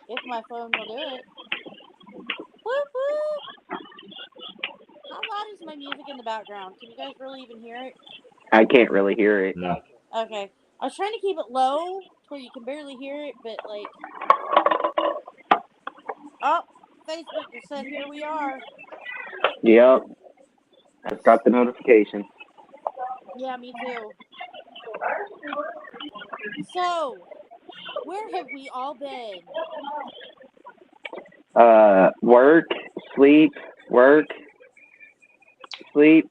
If my phone will do it. Whoop whoop! How loud is my music in the background? Can you guys really even hear it? I can't really hear it. No. Okay. I was trying to keep it low to where you can barely hear it, but like. Oh, Facebook just said here we are. Yep. I've got the notification. Yeah, me too. So, where have we all been? Work, sleep, work, sleep,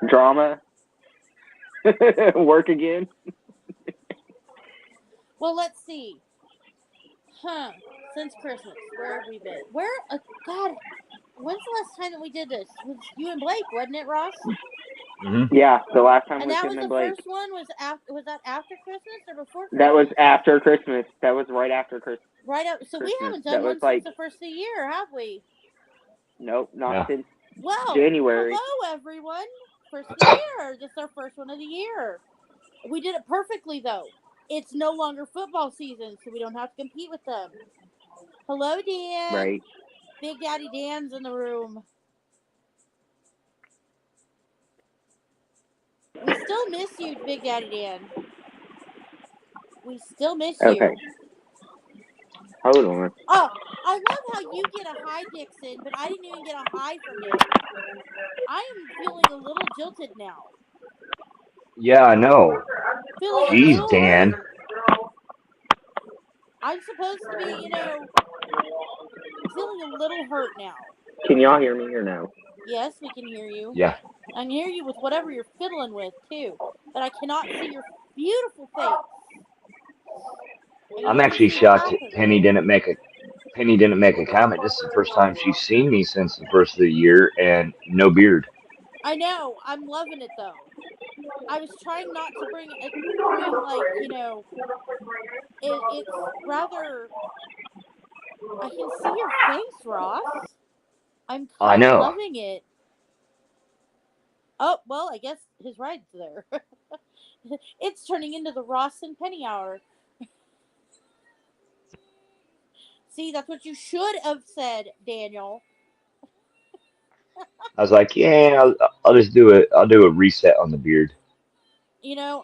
drama, work again. Well, let's see. Since Christmas, where have we been? God, when's the last time that we did this? It was you and Blake, wasn't it, Ross? Mm-hmm. Yeah, the last time And was that him was and the Blake. first one. Was that after Christmas or before Christmas? That was after Christmas. That was right after Christmas. Right up. So we haven't done That was one like, since the first of the year, have we? nope, not Yeah. since Well, January. hello everyone. First of the year. This is our first one of the year. We did it perfectly though. It's no longer football season, so we don't have to compete with them. Hello, Dan. Right. Big Daddy Dan's in the room. We still miss you, Big Daddy Dan. We still miss you. Okay. Hold on. Oh, I love how you get a hi, Dixon, but I didn't even get a hi from you. I am feeling a little jilted now. Yeah, I know. Feeling a Jeez, little Dan. hurt. I'm supposed to be, feeling a little hurt now. Can y'all hear me or no? Yes, we can hear you. Yeah. I can hear you with whatever you're fiddling with, too. But I cannot see your beautiful face. I can I'm only actually see half shocked of Penny it. didn't make a comment. This is the first time she's seen me since the first of the year, and no beard. I know. I'm loving it, though. I was trying not to bring it's rather. I can see your face, Ross. I'm I kind of know. loving it. Oh, well, I guess his ride's there. It's turning into the Ross and Penny hour. See, that's what you should have said, Daniel. I was like, yeah, I'll just do it. I'll do a reset on the beard.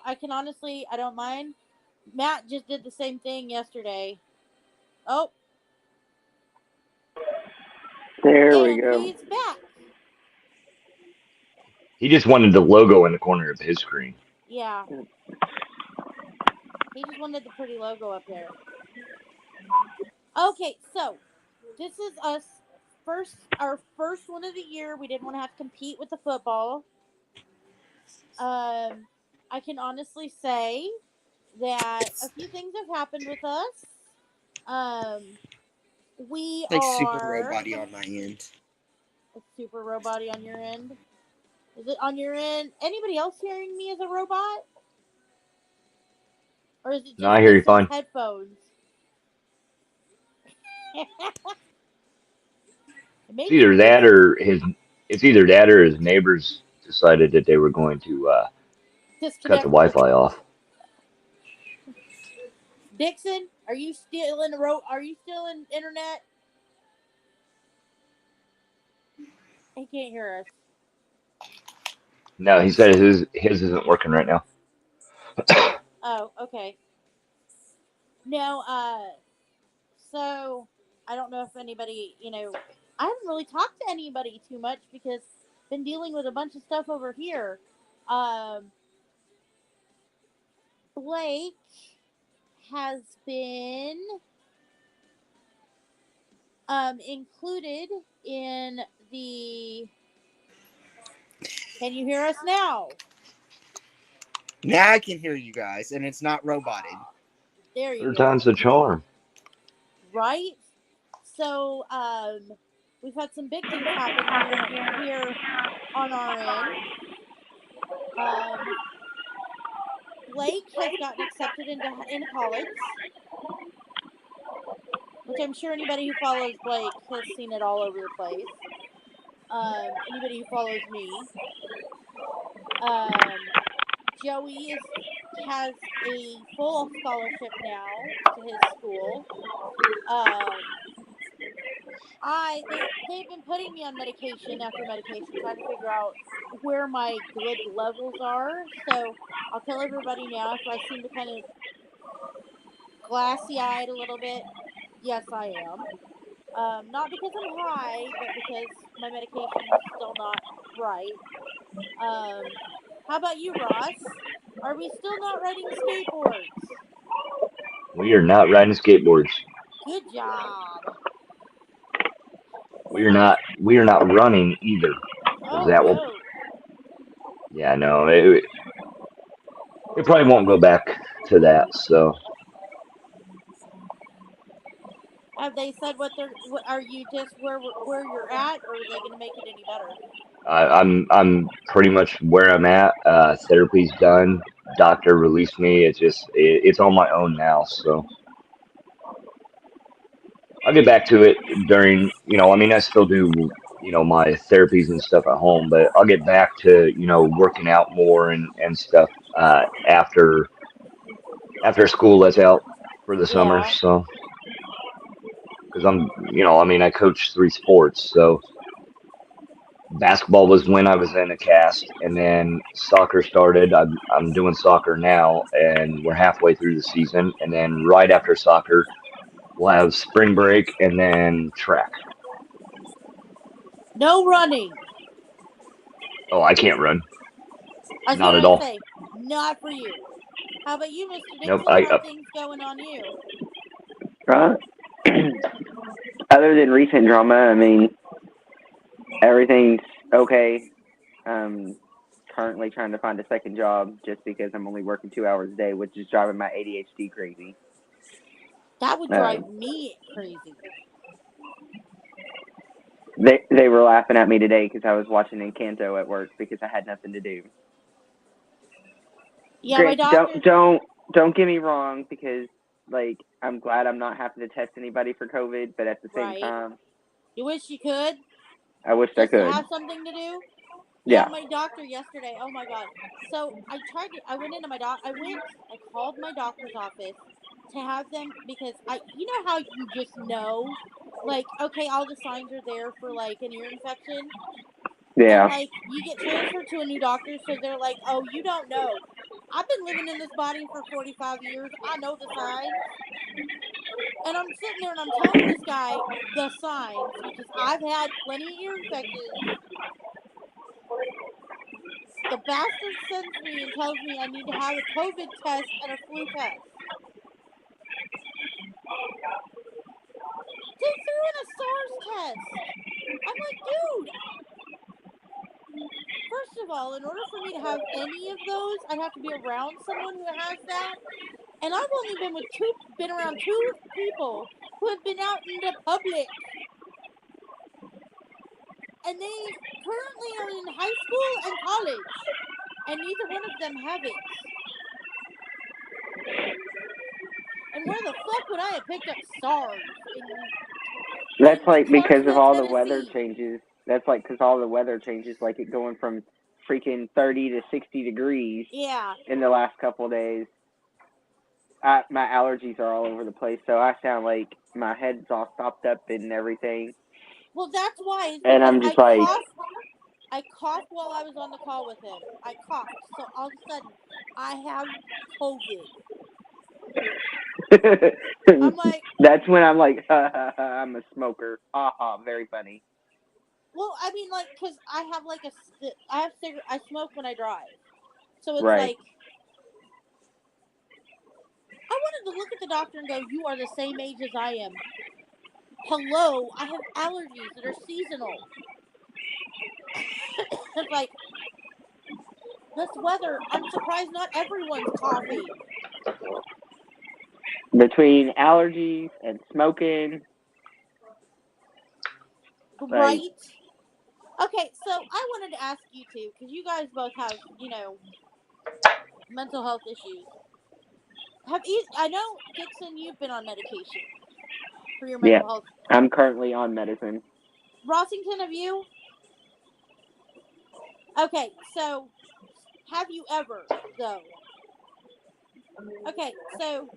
I can honestly, I don't mind. Matt just did the same thing yesterday. Oh, There we and go. he's back. He just wanted the logo in the corner of his screen. Yeah, he just wanted the pretty logo up there. Okay, so this is our first one of the year. We didn't want to have to compete with the football. I can honestly say that a few things have happened with us. Um, we Like super are robot on my end. super robot on your end. Is it on your end? Anybody else hearing me as a robot? Or is it No, just I hear you Dixon's fine. headphones? It's Maybe either it's that just or his. It's either that or his neighbors decided that they were going to cut the disconnect the. Wi-Fi off. Dixon, are you still in Are you still in internet? He can't hear us. No, he said his isn't working right now. Oh, okay. No, so I don't know if anybody, I haven't really talked to anybody too much because I've been dealing with a bunch of stuff over here. Um, Blake has been included in the. Can you hear us now? Now I can hear you guys, and it's not roboted. There you Third go. time's the charm. Right? So, we've had some big things happen here on our end. Um, Blake has gotten accepted into college, which I'm sure anybody who follows Blake has seen it all over the place. Anybody who follows me, um, has a full scholarship now to his school. they've been putting me on medication after medication, trying to figure out where my good levels are. So I'll tell everybody now, if I seem to kind of glassy eyed a little bit, yes, I am. Not because I'm high, but because my medication's still not right. How about you, Ross? Are we still not riding skateboards? We are not riding skateboards. Good job. We are not. We are not running either. Because Oh that will. no. Yeah, no. It probably won't go back to that. So Have they said are you just where you're at, or are they going to make it any better? I'm pretty much where I'm at. Therapy's done. Doctor released me. It's on my own now. So I'll get back to it during. I mean, I still do. My therapies and stuff at home, but I'll get back to working out more and stuff after school lets out for the summer. Yeah. So because I mean, I coach 3 sports, so basketball was when I was in a cast, and then soccer started. I'm doing soccer now, and we're halfway through the season. And then right after soccer, we'll have spring break, and then track. No running. Oh, I can't run, I was not at gonna all. say, not for you. How about you, Mr. Nope. Dixon? How are things going on you? Right. Other than recent drama, I mean, everything's okay. Currently trying to find a second job just because I'm only working 2 hours a day, which is driving my ADHD crazy. That would drive me crazy. They were laughing at me today because I was watching Encanto at work because I had nothing to do. Yeah, Great. my doctor. Don't get me wrong, because like I'm glad I'm not having to test anybody for COVID, but at the same Right. time, You wish you could. I wish I Just to could. have something to do. Yeah. My doctor yesterday. Oh my god. So I went into I called my doctor's office to have them, because you know how you just know, like, okay, all the signs are there for like an ear infection, and Yeah. like you get transferred to a new doctor, so they're like, oh, you don't know. I've been living in this body for 45 years. I know the signs. And I'm sitting there and I'm telling this guy the signs, because I've had plenty of ear infections. The bastard sends me and tells me I need to have a COVID test and a flu test. They threw in a SARS test. I'm like, dude. First of all, in order for me to have any of those, I'd have to be around someone who has that. And I've only been around 2 people who have been out in the public. And they currently are in high school and college. And neither one of them have it. And where the fuck would I have picked up SARS? That's like because of Clarksville, all the weather Tennessee. changes. That's like because all the weather changes, like it going from freaking 30 to 60 degrees. Yeah. In the last couple of days. My allergies are all over the place, so I sound like my head's all stopped up and everything. Well, that's why. And I'm just I coughed while I was on the call with him. I coughed. So all of a sudden, I have COVID. I'm like. That's when I'm like, I'm a smoker. Very funny. Well, I mean, like, because I have like I smoke when I drive. So it's Right. like, I wanted to look at the doctor and go, you are the same age as I am. Hello, I have allergies that are seasonal. It's like, this weather, I'm surprised not everyone's coughing. Between allergies and smoking. Right? Okay, so I wanted to ask you two, because you guys both have, mental health issues. I know, Dixon, you've been on medication for your mental health. I'm currently on medicine. Rossington, have you? Okay, so have you ever, though? Okay, so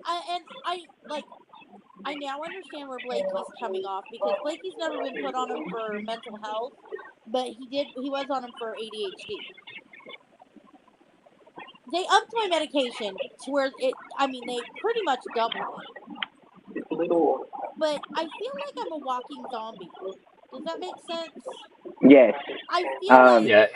I I now understand where Blakey's coming off, because Blakey's never been put on him for mental health, but he was on him for ADHD. They upped my medication to where they pretty much doubled it. But I feel like I'm a walking zombie. Does that make sense? Yes. I feel like Yeah,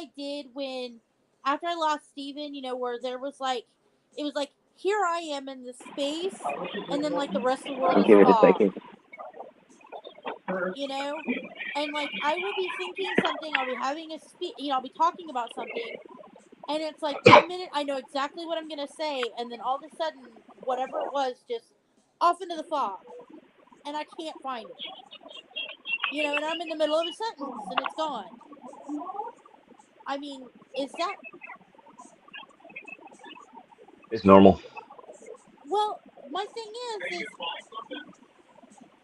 I did when, after I lost Steven, where there was like, it was like, here I am in this space, and then like the rest of the world is Give it a fog. second. And like I will be thinking something, I'll be having I'll be talking about something, and it's like 1 minute I know exactly what I'm gonna say, and then all of a sudden whatever it was just off into the fog, and I can't find it. And I'm in the middle of a sentence and it's gone. I mean, is that it's normal. well? My thing is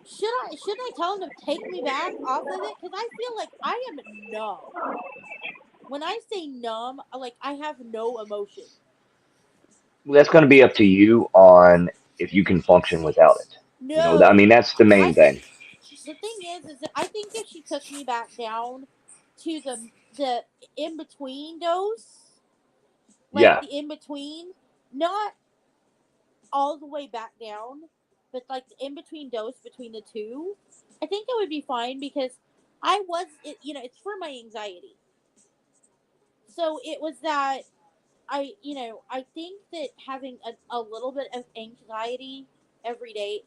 should I tell him to take me back off of it? Because I feel like I am numb. When I say numb, like I have no emotion. That's going to be up to you on if you can function without it. No, I mean, that's the main thing. The thing is that I think if she took me back down to the in between dose, like the in between, not all the way back down, but like the in between dose between the two, I think it would be fine, because it's for my anxiety. So it was that I think that having a little bit of anxiety every day,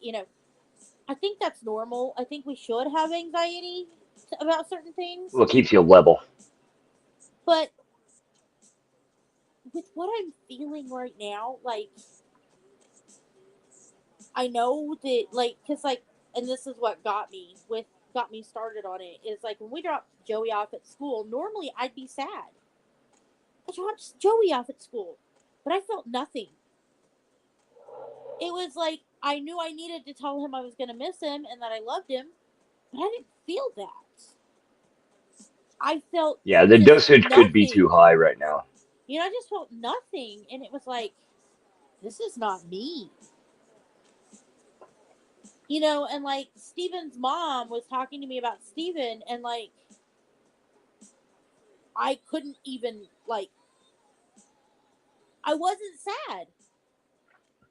I think that's normal. I think we should have anxiety about certain things. Well, it keeps you level. But with what I'm feeling right now, like, I know that, like, because, like, and this is what got me started on it, is like when we dropped Joey off at school, normally I'd be sad. I dropped Joey off at school, but I felt nothing. It was like I knew I needed to tell him I was going to miss him and that I loved him, but I didn't feel that. I felt the dosage nothing. could be too high right now. I just felt nothing, and it was like, this is not me. And like Steven's mom was talking to me about Steven, and like I couldn't even, like, I wasn't sad.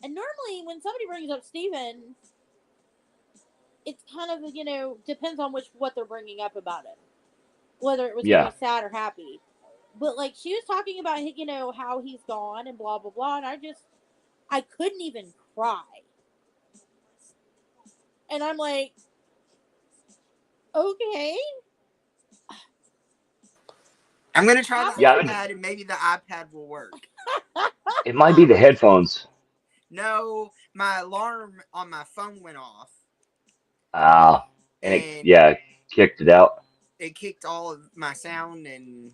And normally when somebody brings up Steven, it's kind of, depends on what they're bringing up about it. Whether it was going to be sad or happy. But like she was talking about, how he's gone and blah, blah, blah. And I couldn't even cry. And I'm like, okay. I'm going to try the iPad, and maybe the iPad will work. It might be the headphones. No, my alarm on my phone went off. And it kicked it out. It kicked all of my sound, and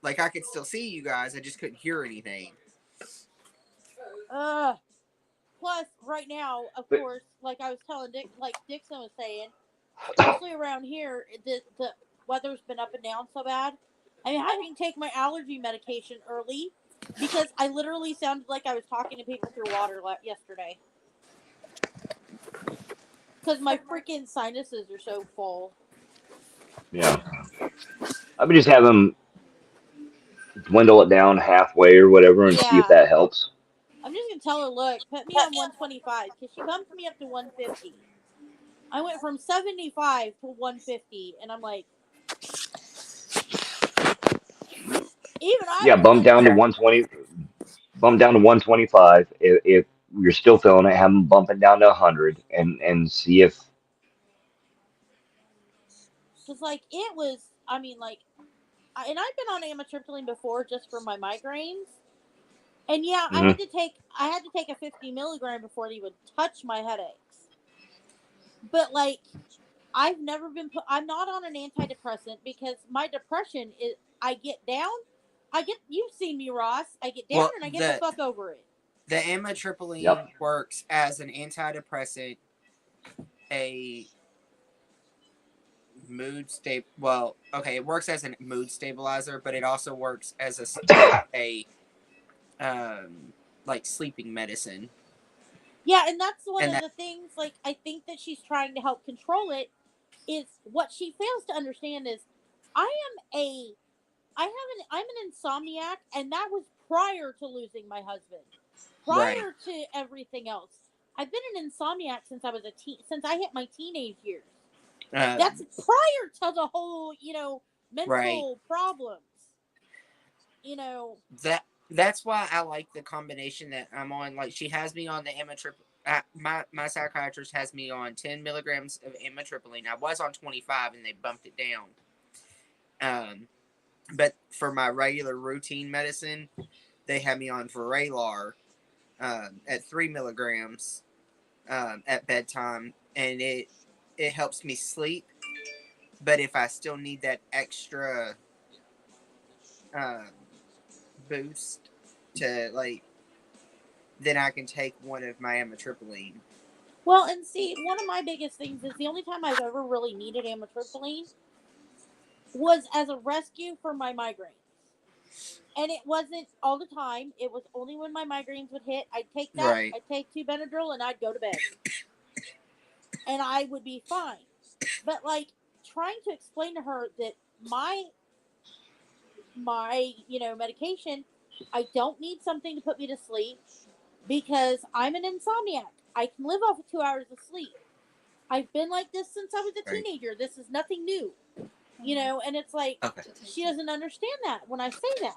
like I could still see you guys, I just couldn't hear anything. Plus, right now, of course, like I was telling Dixon was saying, especially around here, the weather's been up and down so bad. I mean, having to take my allergy medication early, because I literally sounded like I was talking to people through water yesterday. Because my freaking sinuses are so full. Yeah. I would just have them dwindle it down halfway or whatever and see if that helps. I'm just going to tell her, look, put me on 125, because she bumped me up to 150. I went from 75 to 150, and I'm like, bump down to 120. Bump down to 125. If you're still feeling it, have them bump it down to 100 and see if. Because like it was, I mean, like, and I've been on amitriptyline before just for my migraines, and I had to take a 50 milligram before they would touch my headaches. But like, I'm not on an antidepressant, because my depression is, you've seen me, Ross. I get down and I get the fuck over it. The amitriptyline works as an antidepressant, a mood it works as a mood stabilizer, but it also works as a like sleeping medicine. Yeah, and that's one And of that, the things. Like, I think that she's trying to help control it. Is what she fails to understand is, I am a, I'm an insomniac, and that was prior to losing my husband, right. prior to everything else. I've been an insomniac since I was since I hit my teenage years. Uh, That's prior to the whole, right. mental problems. You know, That's why I like the combination that I'm on. Like, she has me on the amitriptyline. My psychiatrist has me on 10 milligrams of amitriptyline. I was on 25, and they bumped it down. But for my regular routine medicine, they have me on Vraylar at 3 milligrams at bedtime, and it helps me sleep. But if I still need that extra um, boost to, like, then I can take one of my amitriptyline. well, and see, one of my biggest things is the only time I've ever really needed amitriptyline was as a rescue for my migraines. And it wasn't all the time. It was only when my migraines would hit. I'd take that. Right. I'd take 2 Benadryl, and I'd go to bed, and I would be fine. But like, trying to explain to her that my medication, I don't need something to put me to sleep because I'm an insomniac. I can live off of 2 hours of sleep. I've been like this since I was a Right. teenager. This is nothing new, and it's like, Okay. she doesn't understand that when I say that.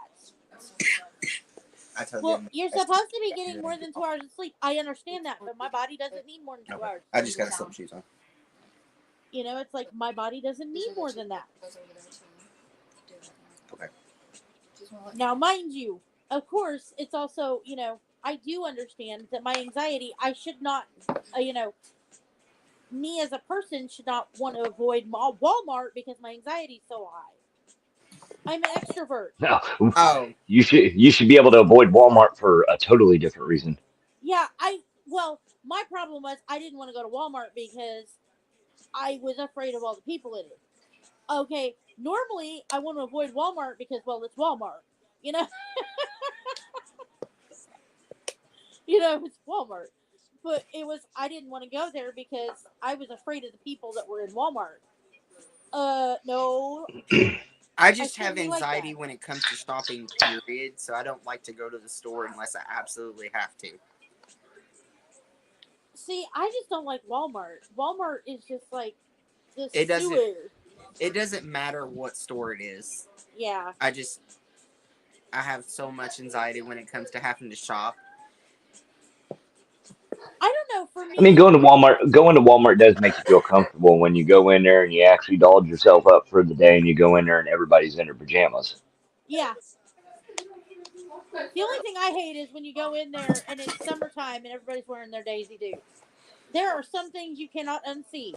I told Well, them. you're supposed to be getting more than 2 hours of sleep. I understand that, but my body doesn't need more than 2 hours. I just got slip shoes on. It's like my body doesn't need more than that. Okay. Now, mind you, of course, it's also, I do understand that my anxiety, I should not, me as a person should not want to avoid Walmart because my anxiety is so high. I'm an extrovert. No, Oh, you should be able to avoid Walmart for a totally different reason. Yeah, well, my problem was I didn't want to go to Walmart because I was afraid of all the people in it. Okay, normally I want to avoid Walmart because, well, it's Walmart. You know, it's Walmart. But I didn't want to go there because I was afraid of the people that were in Walmart. No, I I just have shouldn't be like anxiety that. when it comes to shopping, period. So I don't like to go to the store unless I absolutely have to. See, I just don't like Walmart. Walmart is just like the It doesn't. sewer. It doesn't matter what store it is. Yeah. I have so much anxiety when it comes to having to shop. I don't know. For I mean, me, going to Walmart does make you feel comfortable when you go in there and you actually dolled yourself up for the day and you go in there and everybody's in their pajamas. yeah. The only thing I hate is when you go in there and it's summertime and everybody's wearing their Daisy Dukes. There are some things you cannot unsee.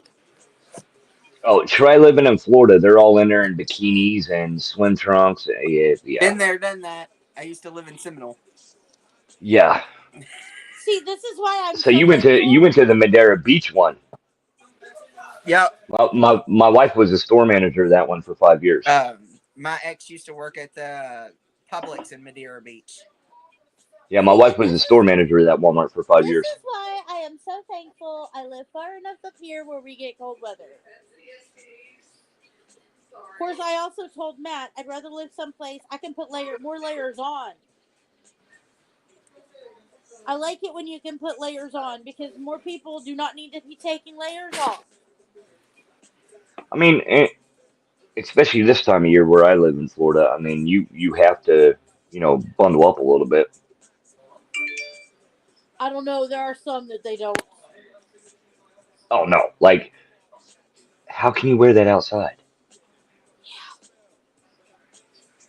Oh, try living in Florida. They're all in there in bikinis and swim trunks. Yeah, yeah, Been there, done that. I used to live in Seminole. yeah. See, this is why I'm So so you thankful. went to the Madeira Beach one. Yep. My wife was a store manager of that one for 5 years. My ex used to work at the Publix in Madeira Beach. Yeah, my See, wife and was a store manager of that Walmart for five this years. is why I am so thankful I live far enough up here where we get cold weather. Of course, I also told Matt I'd rather live someplace I can put more layers on. I like it when you can put layers on because more people do not need to be taking layers off. I mean, especially this time of year where I live in Florida. I mean, you have to, bundle up a little bit. I don't know. There are some that they don't. Oh no, like how can you wear that outside?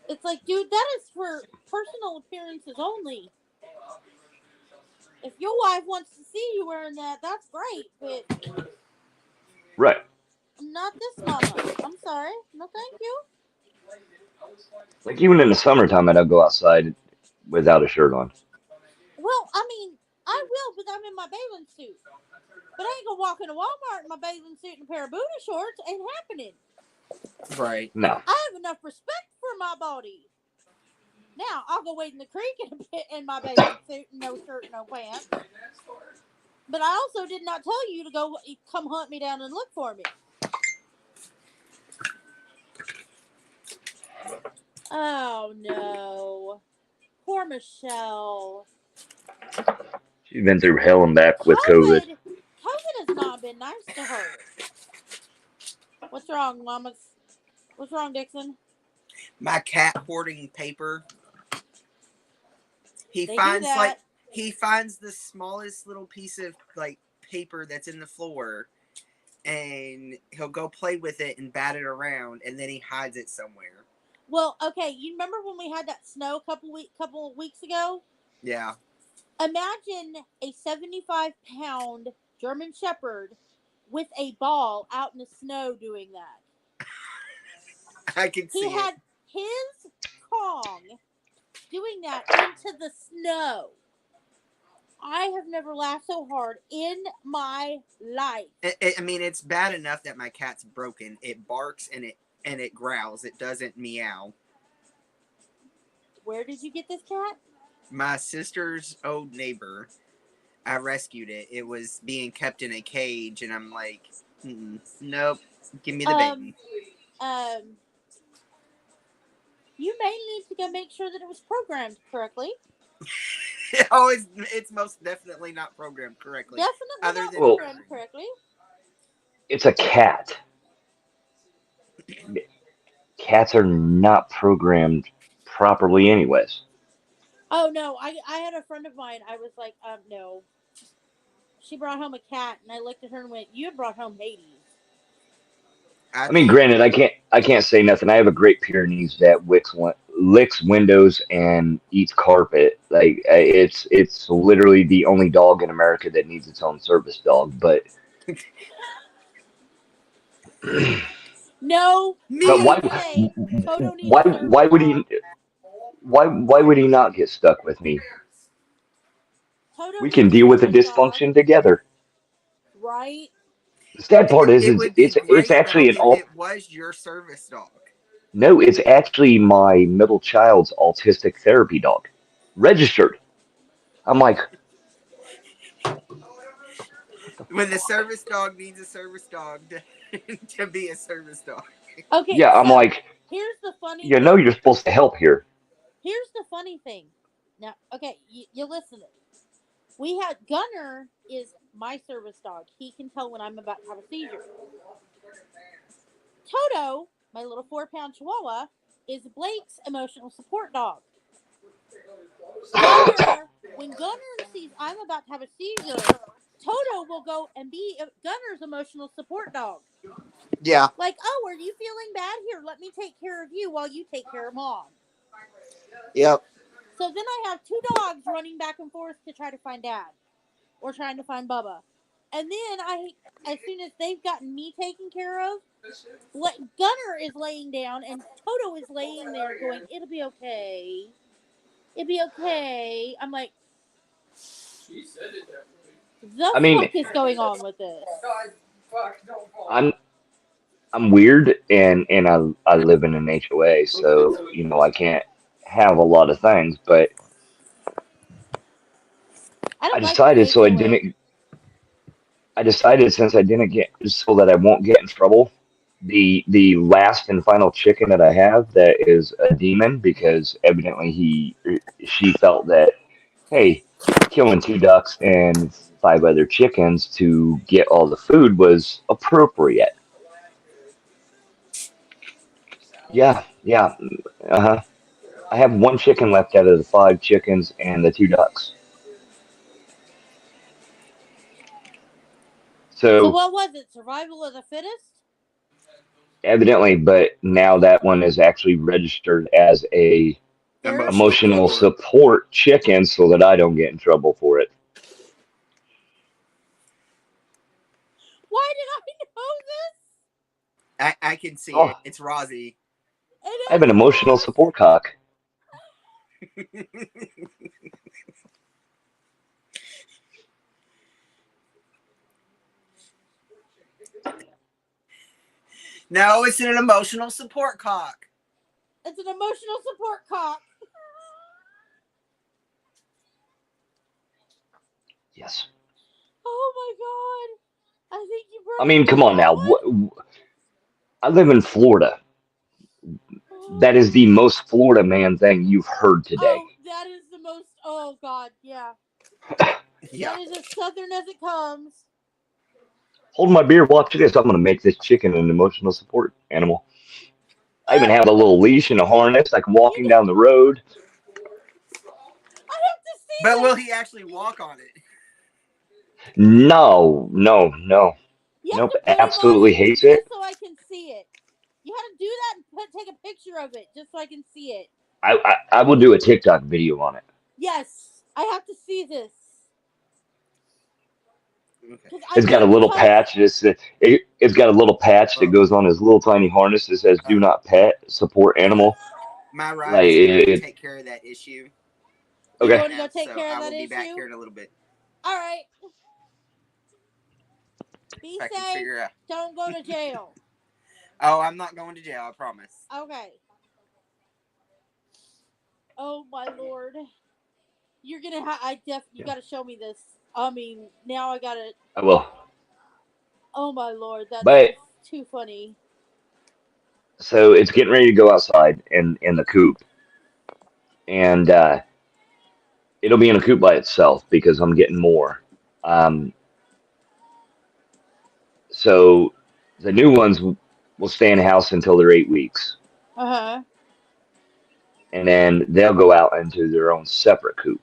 It's like, dude, that is for personal appearances only. If your wife wants to see you wearing that, that's great. But Right. not this mama. I'm sorry. No, thank you. Like even in the summertime, I don't go outside without a shirt on. Well, I mean, I will, but I'm in my bathing suit. But I ain't gonna walk into Walmart in my bathing suit and a pair of booty shorts. Ain't happening. No. I have enough respect for my body. Now I'll go wade in the creek in my bathing suit and no shirt, no pants. But I also did not tell you to go come hunt me down and look for me. Oh no. Poor Michelle. She's been through hell and back with COVID. COVID has not been nice to her. What's wrong, Mamas? What's wrong, Dixon? My cat hoarding paper. He They finds do that. like he finds the smallest little piece of like paper that's in the floor, and he'll go play with it and bat it around, and then he hides it somewhere. Well, okay, you remember when we had that snow couple of weeks ago? Yeah. Imagine a 75-pound German Shepherd with a ball out in the snow doing that. I can see He it. had his Kong doing that into the snow. I have never laughed so hard in my life. I mean, it's bad enough that my cat's broken. It barks and it growls. It doesn't meow. Where did you get this cat? My sister's old neighbor. I rescued it. It was being kept in a cage, and I'm like, nope, give me the baby. You may need to go make sure that it was programmed correctly. Oh, it's most definitely not programmed correctly. Definitely not Well, programmed correctly. it's a cat. Cats are not programmed properly, anyways. Oh no, I had a friend of mine. I was like, no. She brought home a cat, and I looked at her and went, "You brought home Hades." I mean, granted, I can't say nothing. I have a Great Pyrenees that licks windows and eats carpet. Like it's literally the only dog in America that needs its own service dog. But No, but I would say Toto needs a service why would dog. he why would he not get stuck with me? Toto We needs can a deal with the service dog, dysfunction together. right? The sad part is it would be it's great actually though an if all it was your service dog. no, it's actually my middle child's autistic therapy dog, registered. I'm like, When the service dog needs a service dog to be a service dog. Okay, yeah, I'm so like, here's the funny you thing. know, you're supposed to help here. Here's the funny thing. Now, okay, you listen. We had Gunner is my service dog. He can tell when I'm about to have a seizure. Toto, my little 4-pound Chihuahua, is Blake's emotional support dog. Gunner, when Gunner sees I'm about to have a seizure, Toto will go and be Gunner's emotional support dog. Yeah. Like, oh, are you feeling bad? Here, let me take care of you while you take care of Mom. Yep. So then I have 2 dogs running back and forth to try to find Dad or trying to find Bubba. And then as soon as they've gotten me taken care of, Gunner is laying down and Toto is laying there going, "It'll be okay. It'll be okay." I'm like, I mean, fuck is going on with this? I'm weird, and I live in an HOA, so you know I can't have a lot of things. But I don't I like your decided so I HOA. didn't. I decided since I didn't get so that I won't get in trouble. The last and final chicken that I have that is a demon because evidently she felt that hey, killing 2 ducks and 5 other chickens to get all the food was appropriate. Yeah, uh-huh. I have 1 chicken left out of the 5 chickens and the 2 ducks. So So what was it? Survival of the fittest? evidently, but now that one is actually registered as a Emotional emotional support. support chicken so that I don't get in trouble for it. Why did I know this? I can see it. Oh, It's Rozzy. It I have an is emotional Ross. support cock. No, it's an emotional support cock. It's an emotional support cock. Yes. Oh god! I think you broke. I mean, come on now. I live in Florida. That is the most Florida man thing you've heard today. Oh, that is the most. Oh god, yeah. Yeah. That is as southern as it comes. Hold my beer, watch this. I'm going to make this chicken an emotional support animal. I even have a little leash and a harness. I can walk him down the road. I have to see But that. will he actually walk on it? No. You have Nope, to put him absolutely on hates it. just so I can see it. You have to do that and take a picture of it just so I can see it. I will do a TikTok video on it. Yes, I have to see this. Okay. 'Cause It's got a little patch. It's got a little patch that goes on his little tiny harness that says "Do not pet, support animal." My ride Like, is going to it- take care of that issue. You Okay. want to go take So care of I that will be back issue? here in a little bit. All right. Be If I can safe. figure out. Don't go to jail. Oh, I'm not going to jail. I promise. Okay. Oh my lord. You're gonna you gotta show me this. I mean, now I gotta. I will. Oh my lord, that's But- just too funny. So it's getting ready to go outside in the coop, and it'll be in a coop by itself because I'm getting more. So the new ones will stay in the house until they're 8 weeks, Uh-huh. and then they'll go out into their own separate coop.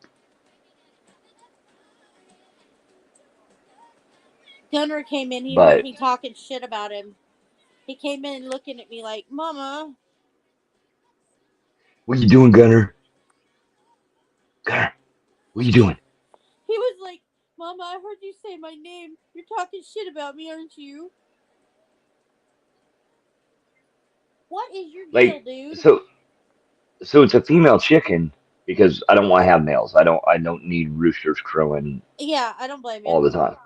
Gunner came in. He But- heard me talking shit about him. He came in looking at me like, "Mama." What you doing, Gunner? Gunner, what you doing? He was like, "Mama, I heard you say my name. You're talking shit about me, aren't you?" What is your Like, deal, dude? So it's a female chicken because I don't want to have males. I don't need roosters crowing Yeah, I don't blame you. all the time.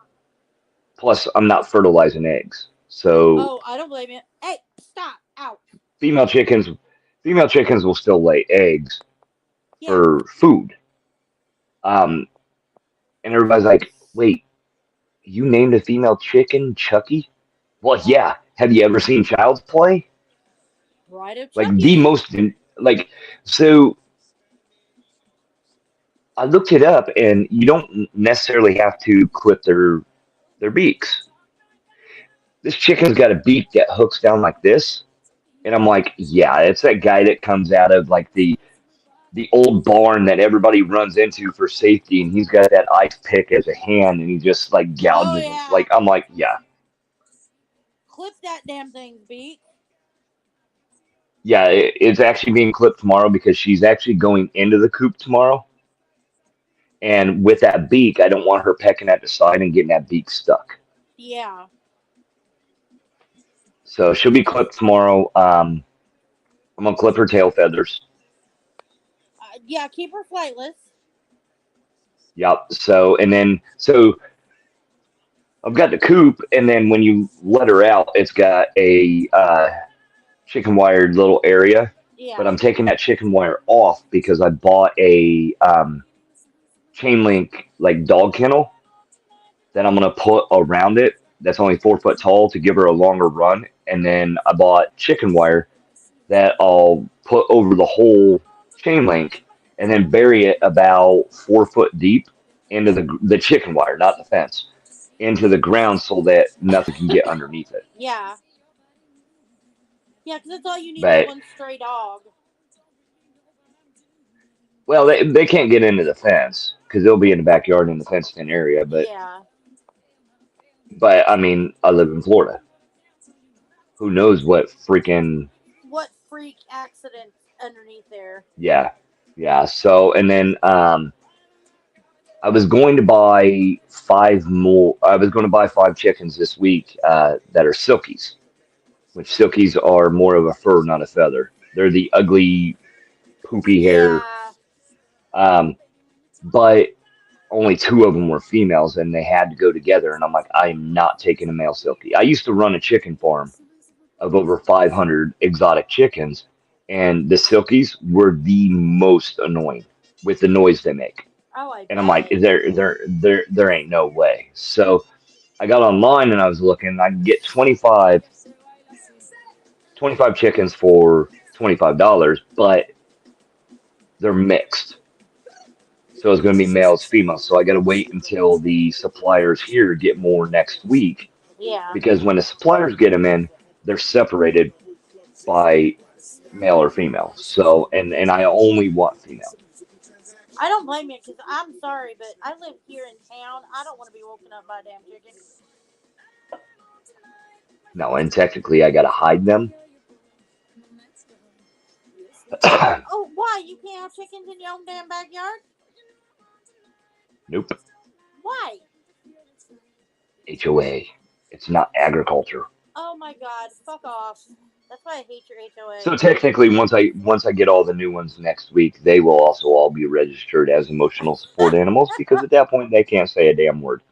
Plus, I'm not fertilizing eggs. So Oh, I don't blame you. Hey, stop! Out. female chickens will still lay eggs Yeah. for food. And everybody's like, "Wait, you named a female chicken Chucky?" Well, yeah. Have you ever seen Child's Play? Right of Like Chucky. the most like so. I looked it up, and you don't necessarily have to clip their beaks. This chicken's got a beak that hooks down like this, and I'm like, yeah, it's that guy that comes out of like the old barn that everybody runs into for safety, and he's got that ice pick as a hand, and he just like gouges them. yeah. Like I'm like, yeah, Clip that damn thing's beak. yeah. It's actually being clipped tomorrow because she's actually going into the coop tomorrow. And with that beak, I don't want her pecking at the side and getting that beak stuck. Yeah. So she'll be clipped tomorrow. I'm gonna clip her tail feathers. Yeah, keep her flightless. Yep. So I've got the coop, and then when you let her out, it's got a chicken wired little area. Yeah. But I'm taking that chicken wire off because I bought a chain link like dog kennel that I'm gonna put around it. That's only 4 foot tall to give her a longer run, and then I bought chicken wire that I'll put over the whole chain link, and then bury it about 4 foot deep into the chicken wire, not the fence, into the ground so that nothing can get underneath it. Yeah. Yeah, because that's all you need But- is one stray dog. Well, they can't get into the fence because they'll be in the backyard in the fenced-in area. But Yeah. I mean, I live in Florida. Who knows what freaking What freak accident underneath there? yeah. So and then I was going to buy 5 more. I was going to buy 5 chickens this week that are silkies, which silkies are more of a fur, not a feather. They're the ugly, poopy hair. Yeah. But only 2 of them were females, and they had to go together. And I'm like, I am not taking a male silky. I used to run a chicken farm of over 500 exotic chickens, and the silkies were the most annoying with the noise they make. Oh, I And I'm like, there ain't no way. So I got online and I was looking. I can get 25 chickens for $25, but they're mixed. So it's going to be males, females. So I got to wait until the suppliers here get more next week Yeah. because when the suppliers get them in, they're separated by male or female. So and I only want female. I don't blame you because I'm sorry, but I live here in town. I don't want to be woken up by a damn chicken. No, and technically I got to hide them. Oh, why? You can't have chickens in your own damn backyard? Nope. Why? HOA. It's not agriculture. Oh my god, fuck off. That's why I hate your HOA. So technically, once I get all the new ones next week, they will also all be registered as emotional support animals because at that point they can't say a damn word.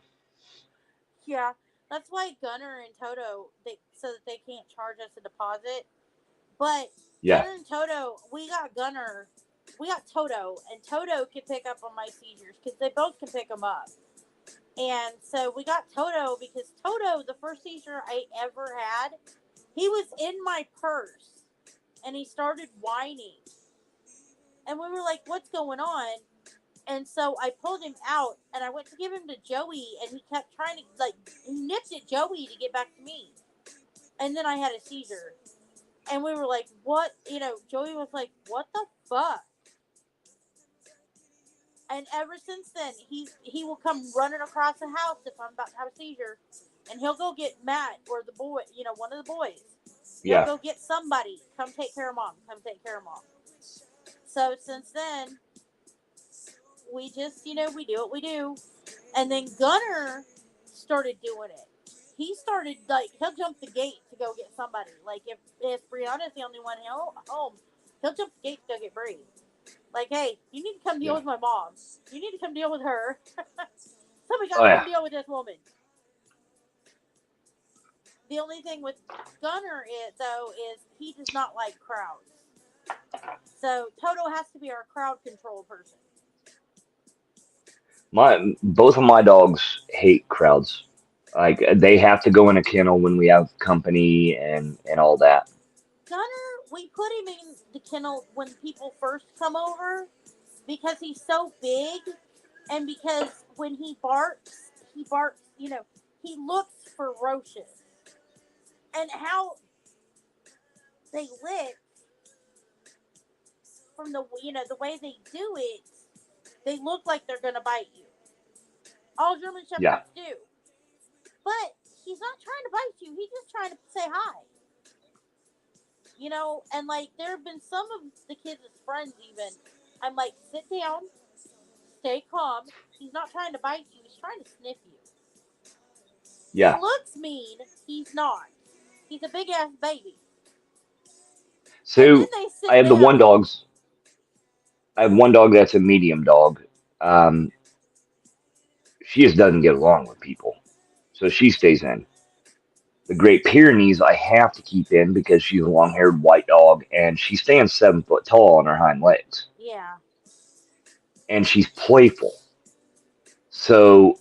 Yeah, that's why Gunner and Toto, so that they can't charge us a deposit. But Yeah, Gunner and Toto, we got Toto, and Toto can pick up on my seizures because they both can pick them up. And so we got Toto because Toto, the first seizure I ever had, he was in my purse and he started whining. And we were like, what's going on? And so I pulled him out and I went to give him to Joey and he kept trying to, he nipped at Joey to get back to me. And then I had a seizure. And we were like, what? Joey was like, what the fuck? And ever since then, he will come running across the house if I'm about to have a seizure. And he'll go get Matt or the boy, one of the boys. He'll yeah. go get somebody. Come take care of mom. Come take care of mom. So since then, we just, we do what we do. And then Gunner started doing it. He started, he'll jump the gate to go get somebody. Like, if Brianna's the only one home, he'll jump the gate to go get Bree. Like, hey, you need to come deal Yeah. with my mom. You need to come deal with her. Somebody got Oh to yeah. come deal with this woman. The only thing with Gunner is he does not like crowds. So Toto has to be our crowd control person. Both of my dogs hate crowds. Like they have to go in a kennel when we have company and all that. Gunner, we put him in the kennel when people first come over because he's so big and because when he barks, he looks ferocious. And how they lick from the way they do it, they look like they're going to bite you. All German Yeah. Shepherds do. But he's not trying to bite you. He's just trying to say hi. And there have been some of the kids' friends even. I'm like, sit down, stay calm. He's not trying to bite you. He's trying to sniff you. He Yeah. looks mean. He's not. He's a big ass baby. And then So they I sit have the one down. dogs. I have one dog that's a medium dog. Um, she just doesn't get along with people, so she stays in. The Great Pyrenees I have to keep in because she's a long-haired white dog and she stands 7 foot tall on her hind legs Yeah. and she's playful. So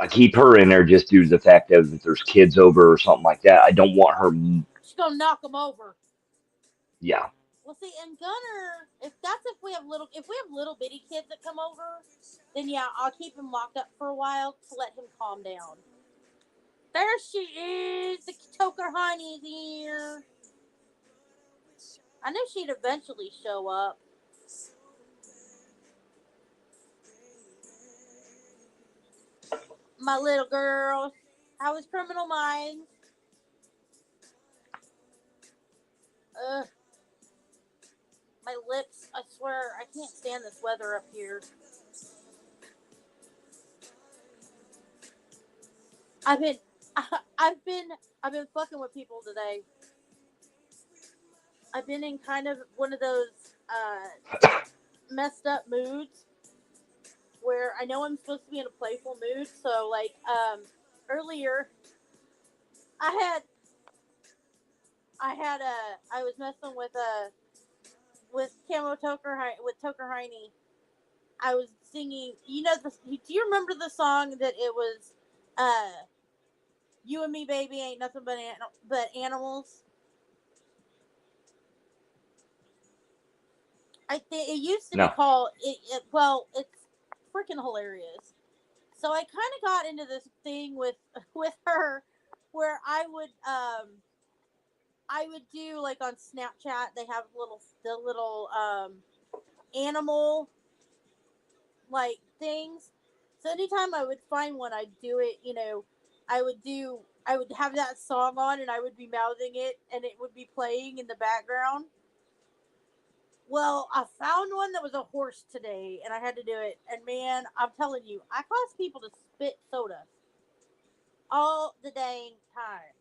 I keep her in there just due to the fact that if there's kids over or something like that, I don't want her. She's gonna knock him over. Yeah, Well, see, and Gunner, if we have little bitty kids that come over, then yeah, I'll keep him locked up for a while to let him calm down. There she is, the Toker Honey's here. I knew she'd eventually show up. My little girl. How was Criminal Minds? Ugh. My lips, I swear, I can't stand this weather up here. I've been, I've been, I've been fucking with people today. I've been in kind of one of those messed up moods where I know I'm supposed to be in a playful mood. So earlier, I had I was messing with Camo Toker with Toker Heine. I was singing. You know, do you remember the song that it was, "You and Me, Baby, Ain't Nothing but Animals"? I think it used to be No. called. Well, it's freaking hilarious. So I kind of got into this thing with her, where I would do like on Snapchat. They have the little animal like things. So anytime I would find one, I'd do it. You know, I would have that song on, and I would be mouthing it, and it would be playing in the background. Well, I found one that was a horse today, and I had to do it. And man, I'm telling you, I cause people to spit soda all the dang time.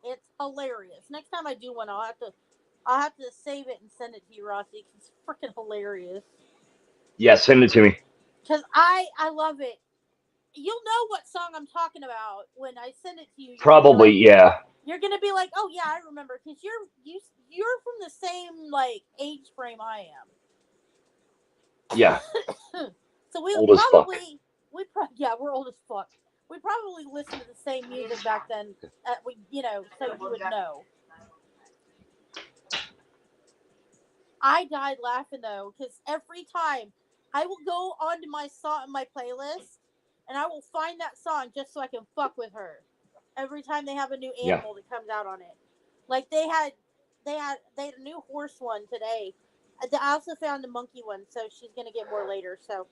It's hilarious. Next time I do one, I'll have to save it and send it to you, Rossi. 'Cause it's freaking hilarious. Yeah, send it to me. Cause I love it. You'll know what song I'm talking about when I send it to you. Probably, yeah. You're gonna be like, oh yeah, I remember, because you're from the same like age frame I am. Yeah. So we Old as fuck. we're old as fuck. We probably listened to the same music back then. So you would know. I died laughing though, because every time I will go onto my playlist, and I will find that song just so I can fuck with her. Every time they have a new animal that comes out on it, like they had a new horse one today. I also found a monkey one, so she's gonna get more later. So,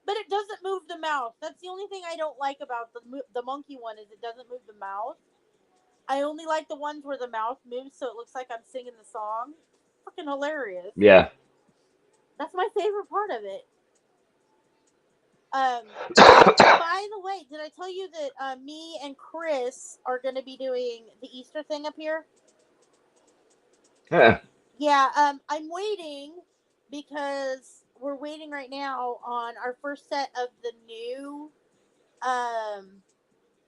but it doesn't move the mouth. That's the only thing I don't like about the monkey one, is it doesn't move the mouth. I only like the ones where the mouth moves, so it looks like I'm singing the song. Fucking hilarious. Yeah. That's my favorite part of it. By the way, did I tell you that me and Chris are going to be doing the Easter thing up here? Yeah. Yeah, I'm waiting because we're waiting right now on our first set of the new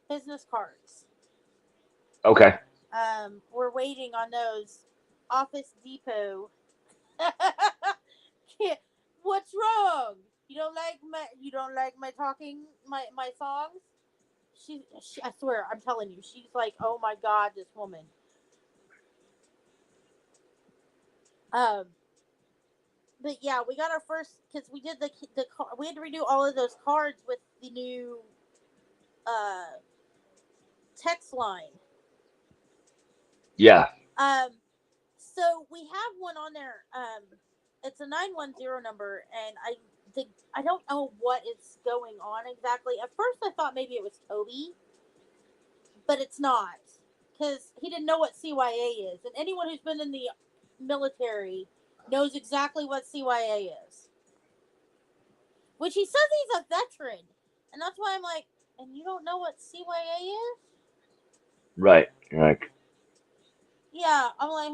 business cards. Okay. We're waiting on those. Office Depot. What's wrong? You don't like my talking my songs? She I swear, I'm telling you, she's like, oh my god, this woman. But yeah, we got our first, because we did we had to redo all of those cards with the new text line. Yeah. So we have one on there. It's a 910 number, and I don't know what is going on exactly. At first, I thought maybe it was Toby, but it's not, because he didn't know what CYA is, and anyone who's been in the military knows exactly what CYA is. Which he says he's a veteran, and that's why I'm like, and you don't know what CYA is? Right. Like, Yeah, I'm like,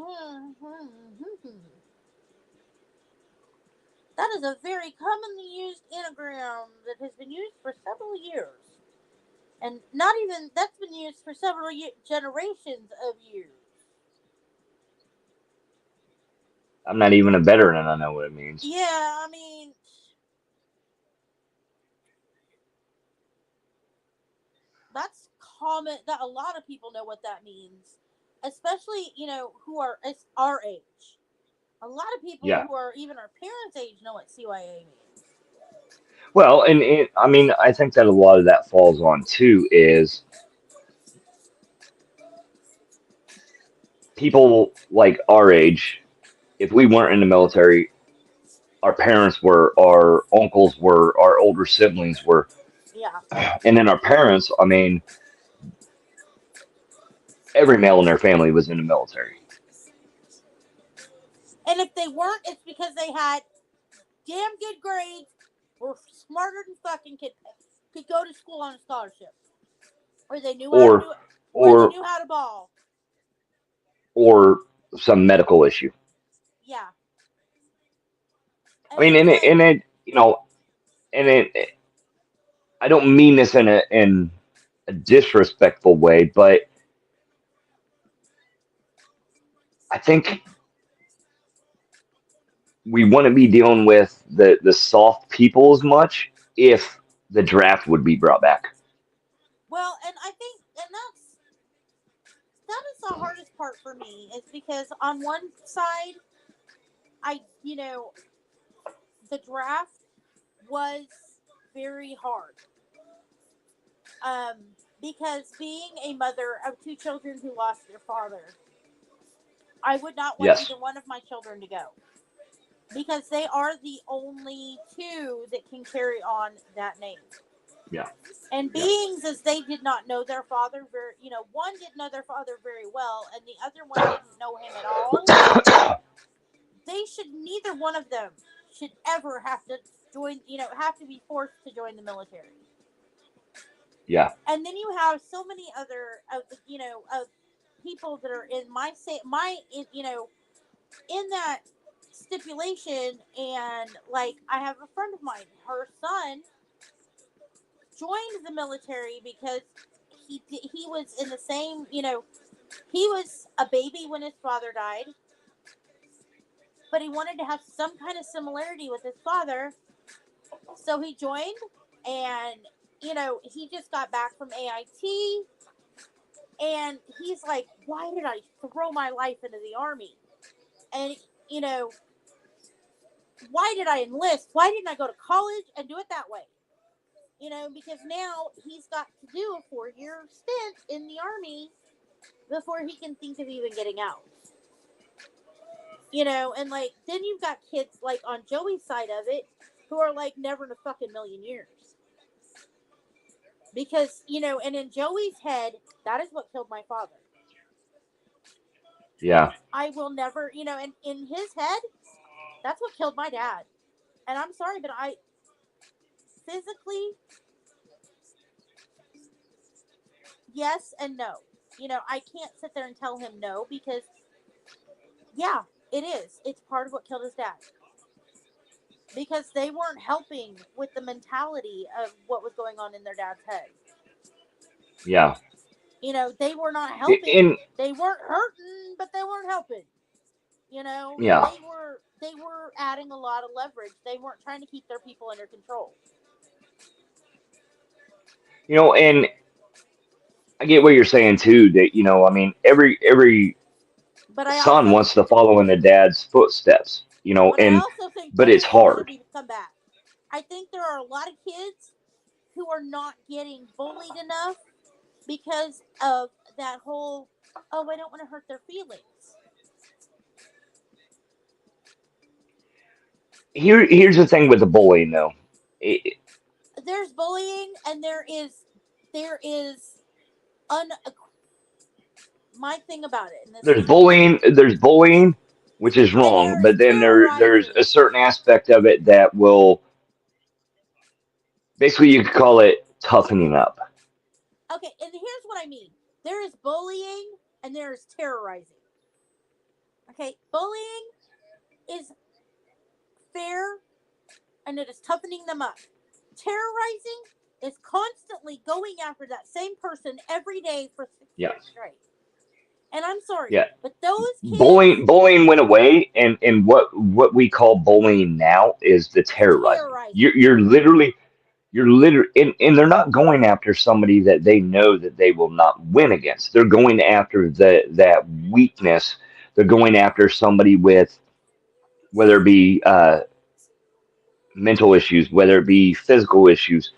That is a very commonly used anagram that has been used for several years. And not even, that's been used for several generations of years. I'm not even a veteran and I know what it means. Yeah, I mean, that's common, that a lot of people know what that means. Especially, who are our age. A lot of people Yeah. who are even our parents' age know what CYA means. Well, and I mean, I think that a lot of that falls on too is people like our age, if we weren't in the military, our parents were, our uncles were, our older siblings were. Yeah. And then our parents, I mean, every male in their family was in the military. And if they weren't, it's because they had damn good grades, were smarter than fucking could go to school on a scholarship, or they knew how to do it, or they knew how to ball, or some medical issue. Yeah. I mean, and it, and it, I don't mean this in a disrespectful way, but I think we wouldn't be dealing with the soft people as much if the draft would be brought back. Well, and I think, and that is the hardest part for me, is because on one side, the draft was very hard. Um, because being a mother of two children who lost their father, I would not want Yes. either one of my children to go, because they are the only two that can carry on that name. Yeah. And Yeah. beings as they did not know their father one didn't know their father very well, and the other one didn't know him at all. Neither one of them should ever have to have to be forced to join the military. Yeah. And then you have so many other of people that are in in that stipulation, and like I have a friend of mine, her son joined the military because he was in the same, he was a baby when his father died, but he wanted to have some kind of similarity with his father, so he joined. And he just got back from AIT, and he's like, why did I throw my life into the army? And why did I enlist? Why didn't I go to college and do it that way? Because now he's got to do a 4-year stint in the army before he can think of even getting out. And like, then you've got kids like on Joey's side of it who are like, never in a fucking million years. Because, and in Joey's head, that is what killed my father. Yeah. I will never, and in his head, that's what killed my dad. And I'm sorry, but I physically, yes and no. I can't sit there and tell him no, because, yeah, it is. It's part of what killed his dad. Because they weren't helping with the mentality of what was going on in their dad's head. Yeah. They were not helping. And They weren't hurting, but they weren't helping. yeah. They were adding a lot of leverage. They weren't trying to keep their people under control. And I get what you're saying too, that I mean, every But I son also, wants to follow in the dad's footsteps, but I and also think but it's bullying hard. needs to come back. I think there are a lot of kids who are not getting bullied enough because of that whole, I don't want to hurt their feelings. Here's the thing with the bullying, though. There's bullying, and there is un. My thing about it, and this There's is me, bullying, which is and wrong, there is but then there's terrorizing. a certain aspect of it that will basically, you could call it toughening up. Okay, and here's what I mean. There is bullying, and there is terrorizing. Okay, bullying is fair, and it is toughening them up. Terrorizing is constantly going after that same person every day for 6 Yeah. years straight. And I'm sorry, Yeah. but those kids Bullying went away, and what we call bullying now is the terrorizing. terrorizing. You're literally, and they're not going after somebody that they know that they will not win against. They're going after that weakness. They're going after somebody with, whether it be mental issues, whether it be physical issues.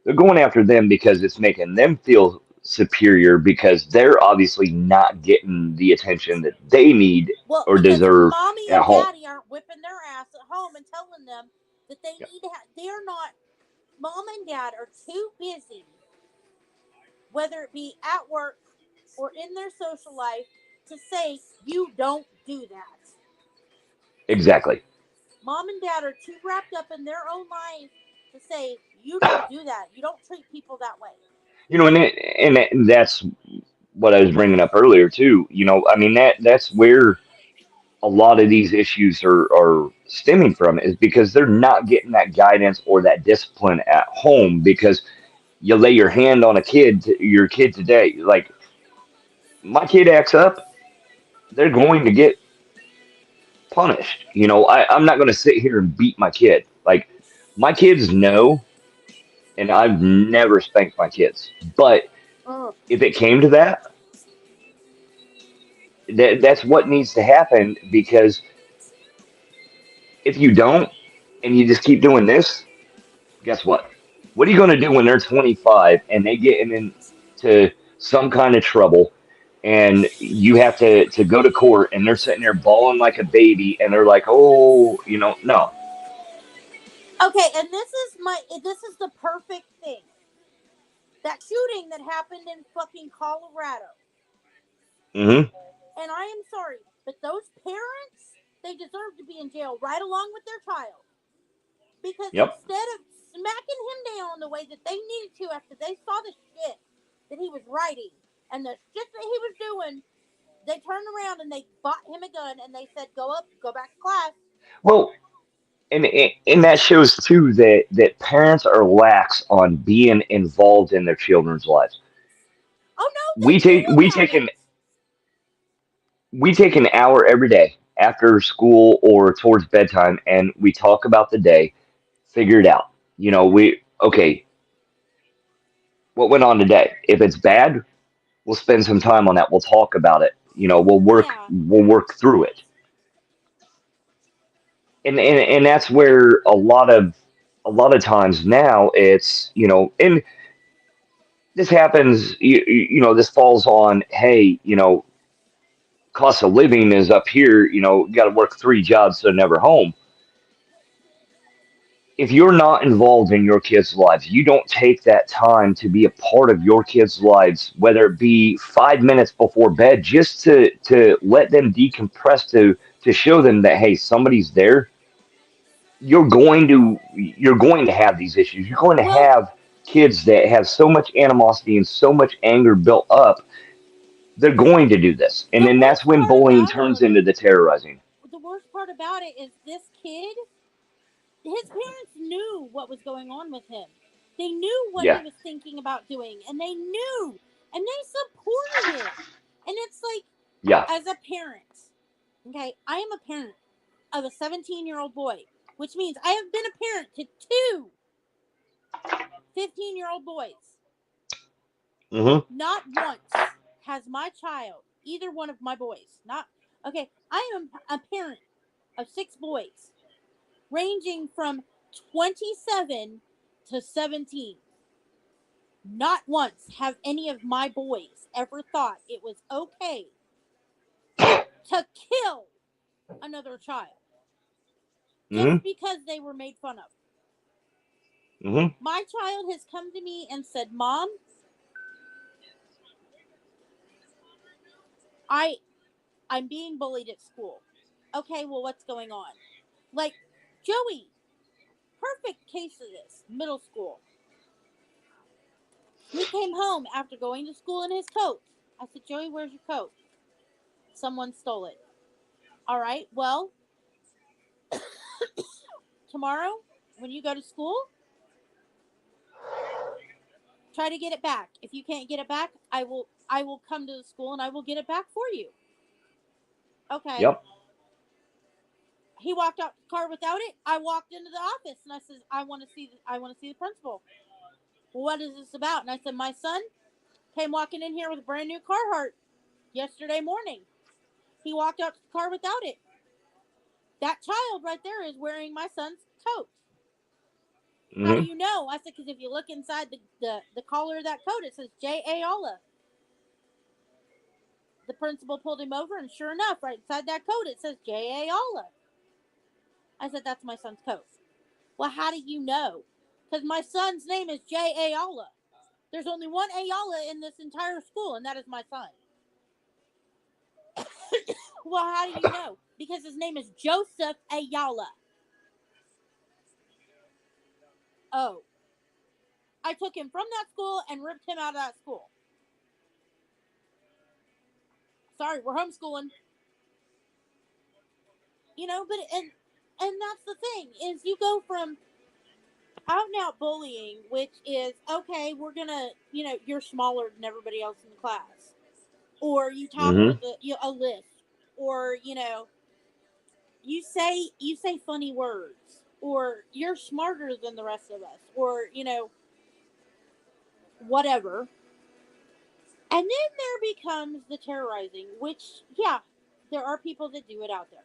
They're going after them because it's making them feel superior, because they're obviously not getting the attention that they need Well, or because deserve mommy at and home. daddy aren't whipping their ass at home and telling them that they Yeah. need to have. They are not. Mom and dad are too busy, whether it be at work or in their social life, to say, you don't do that. Exactly. Mom and dad are too wrapped up in their own life to say, you don't do that. You don't treat people that way. And that's what I was bringing up earlier too. I mean, that's where a lot of these issues are stemming from, is because they're not getting that guidance or that discipline at home. Because you lay your hand on your kid today, like, my kid acts up, they're going to get punished. I'm not going to sit here and beat my kid. Like, my kids know, and I've never spanked my kids. But Ugh. if it came to that, that's what needs to happen, because if you don't and you just keep doing this, guess what? What are you going to do when they're 25 and they get into some kind of trouble, and you have to go to court, and they're sitting there bawling like a baby, and they're like, oh, no. Okay, and this is the perfect thing. That shooting that happened in fucking Colorado. Hmm. And I am sorry, but those parents, they deserve to be in jail right along with their child. Because Yep. instead of smacking him down the way that they needed to after they saw the shit that he was writing and the shit that he was doing, they turned around and they bought him a gun and they said, go back to class. Well, and that shows too that parents are lax on being involved in their children's lives. Oh no, they We knew take we about take it. an we take an hour every day after school or towards bedtime, and we talk about the day, figure it out. We okay, what went on today? If it's bad, we'll spend some time on that. We'll talk about it. Yeah. We'll work through it. And that's where a lot of times now it's, and this happens, this falls on, hey, cost of living is up here, got to work 3 jobs so never home. If you're not involved in your kids' lives, you don't take that time to be a part of your kids' lives, whether it be 5 minutes before bed, just to let them decompress, to show them that, hey, somebody's there. You're going to have these issues. You're going to Well, have kids that have so much animosity and so much anger built up. They're going to do this, and the then that's worst when part bullying about turns it, into the terrorizing. the worst part about it is this kid, his parents knew what was going on with him. They knew what he Yeah, was thinking about doing, and they knew, and they supported it. And it's like, yeah. as a parent, okay, I am a parent of a 17-year-old boy, which means I have been a parent to two 15-year-old boys. Hmm. Not once has my child, either one of my boys, not, okay, I am a parent of 6 boys, ranging from 27 to 17. Not once have any of my boys ever thought it was okay to kill another child Hmm. just because they were made fun of. Hmm. My child has come to me and said, "Mom, I I'm being bullied at school." Okay, well, what's going on? Like Joey, perfect case of this, middle school. He came home after going to school in his coat. I said, "Joey, where's your coat?" Someone stole it. All right, well, tomorrow when you go to school, try to get it back. If you can't get it back, I will come to the school and I will get it back for you. Okay. Yep. He walked out the car without it. I walked into the office and I said, I want to see the principal. Well, what is this about? And I said, my son came walking in here with a brand new Carhartt yesterday morning. He walked out to the car without it. That child right there is wearing my son's coat. How do Hmm. you know? I said, because if you look inside the collar of that coat, it says J. A. Alla. The principal pulled him over, and sure enough, right inside that coat, it says J. A. Alla. I said, that's my son's coat. Well, how do you know? Because my son's name is J. A. Alla. There's only one Ayala in this entire school, and that is my son. Well, how do you know? Because his name is Joseph Ayala. Oh. I took him from that school and ripped him out of that school. Sorry, we're homeschooling. But and that's the thing, is you go from out and out bullying, which is, okay, we're gonna, you're smaller than everybody else in the class, or you talk Hmm. with a list, or you say funny words, or you're smarter than the rest of us, or whatever. And then there becomes the terrorizing, which, yeah, there are people that do it out there.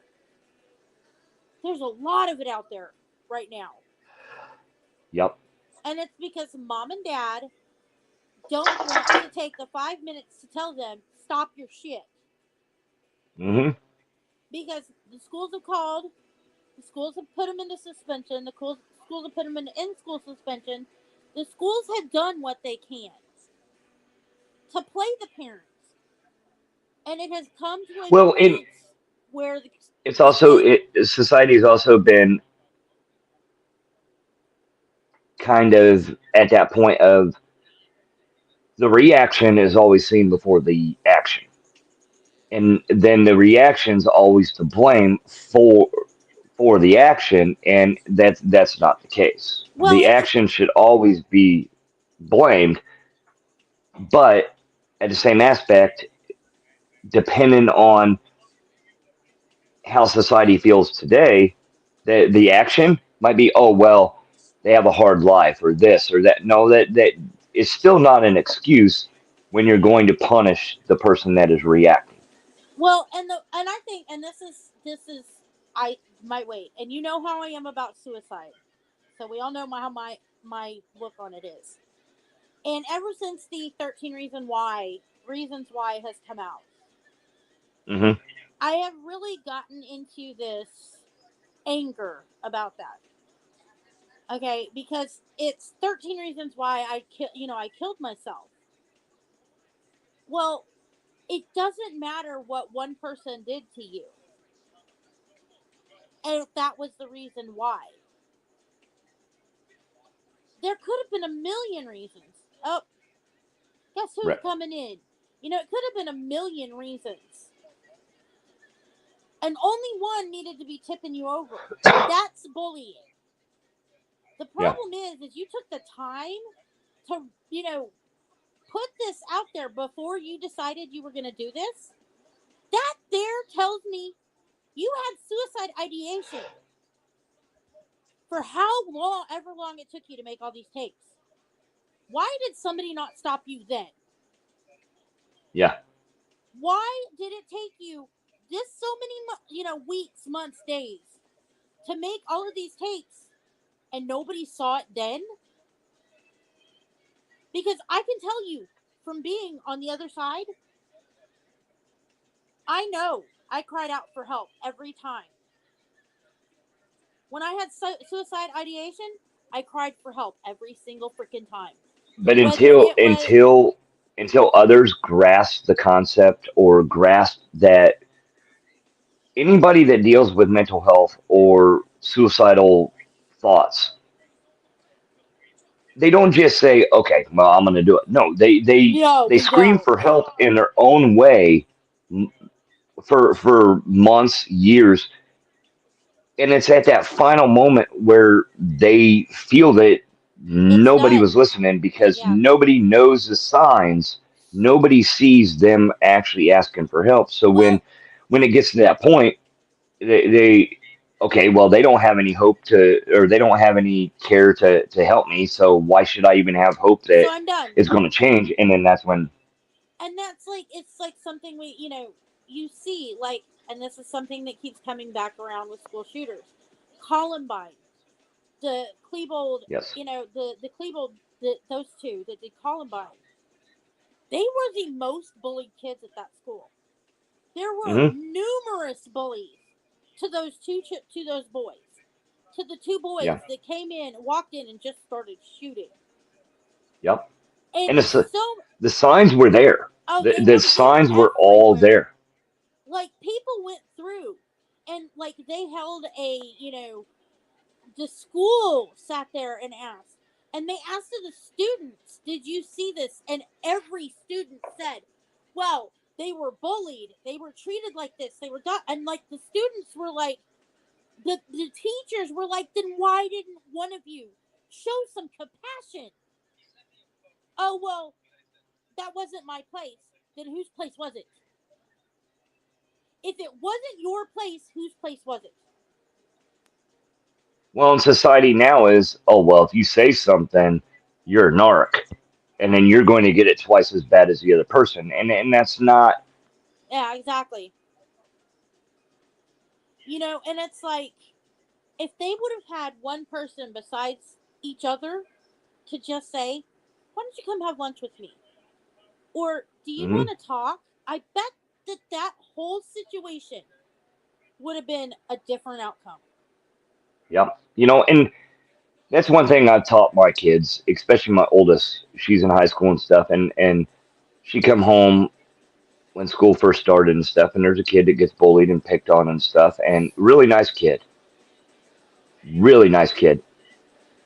There's a lot of it out there right now. Yep. And it's because mom and dad don't want to take the 5 minutes to tell them, stop your shit. Hmm. Because the schools have called, the schools have put them into suspension, the schools have put them into in-school suspension. The schools have done what they can to play the parents. And it has come to a Well, point where it's also society has also been kind of at that point of the reaction is always seen before the action, and then the reaction's always to blame for the action, and that's not the case. well, The action should always be blamed, but at the same aspect, depending on how society feels today, the action might be, oh well, they have a hard life or this or that. No, that is still not an excuse when you're going to punish the person that is reacting. well, and I think, and this is I might wait, and you know how I am about suicide, so we all know how my look on it is. And ever since the 13 reasons why has come out, Hmm. I have really gotten into this anger about that. Okay, because it's 13 reasons why I killed myself. Well, it doesn't matter what one person did to you, and if that was the reason why. There could have been a million reasons. Oh, guess who's Right. coming in? It could have been a million reasons. And only one needed to be tipping you over. That's bullying. The Yeah. problem is you took the time to, put this out there before you decided you were going to do this. That there tells me you had suicide ideation for how long, ever long it took you to make all these tapes. Why did somebody not stop you then? Yeah. Why did it take you this so many weeks, months, days to make all of these tapes and nobody saw it then? Because I can tell you from being on the other side, I know I cried out for help every time. When I had suicide ideation, I cried for help every single freaking time. But Whether it was, until others grasp the concept or grasp that anybody that deals with mental health or suicidal thoughts, they don't just say, "Okay, well, I'm going to do it." No, no, they they scream don't. for help in their own way for months, years, and it's at that final moment where they feel that It's nobody done. was listening because Yeah. nobody knows the signs. Nobody sees them actually asking for help. So Well, when it gets to that point, they okay, well, they don't have any hope to, or they don't have any care to help me. So why should I even have hope so that I'm done. it's going to change? And then that's when, And that's like, it's like something you see, like, and this is something that keeps coming back around with school shooters. Columbine, the Klebold, yes, the Klebold, those two that did Columbine, they were the most bullied kids at that school. There were hmm, numerous bullies to those boys, to the two boys yeah, that walked in, and just started shooting. yep. And And so, the signs were there. oh, The they were signs were all everywhere. there. Like, people went through, and like they held the school sat there and asked, and they asked the students, "Did you see this?" And every student said, "Well, they were bullied. They were treated like this. They were done." And like the students were like, the teachers were like, "Then why didn't one of you show some compassion?" Oh, well, that wasn't my place. Then whose place was it? If it wasn't your place, whose place was it? Well, in society now is, oh well, if you say something, you're a narc, and then you're going to get it twice as bad as the other person, and that's not. Yeah, exactly. And it's like if they would have had one person besides each other to just say, "Why don't you come have lunch with me?" or "Do you Mhm. want to talk?" I bet that whole situation would have been a different outcome. Yep. And that's one thing I've taught my kids, especially my oldest. She's in high school and stuff, and she come home when school first started and stuff, and there's a kid that gets bullied and picked on and stuff, and really nice kid,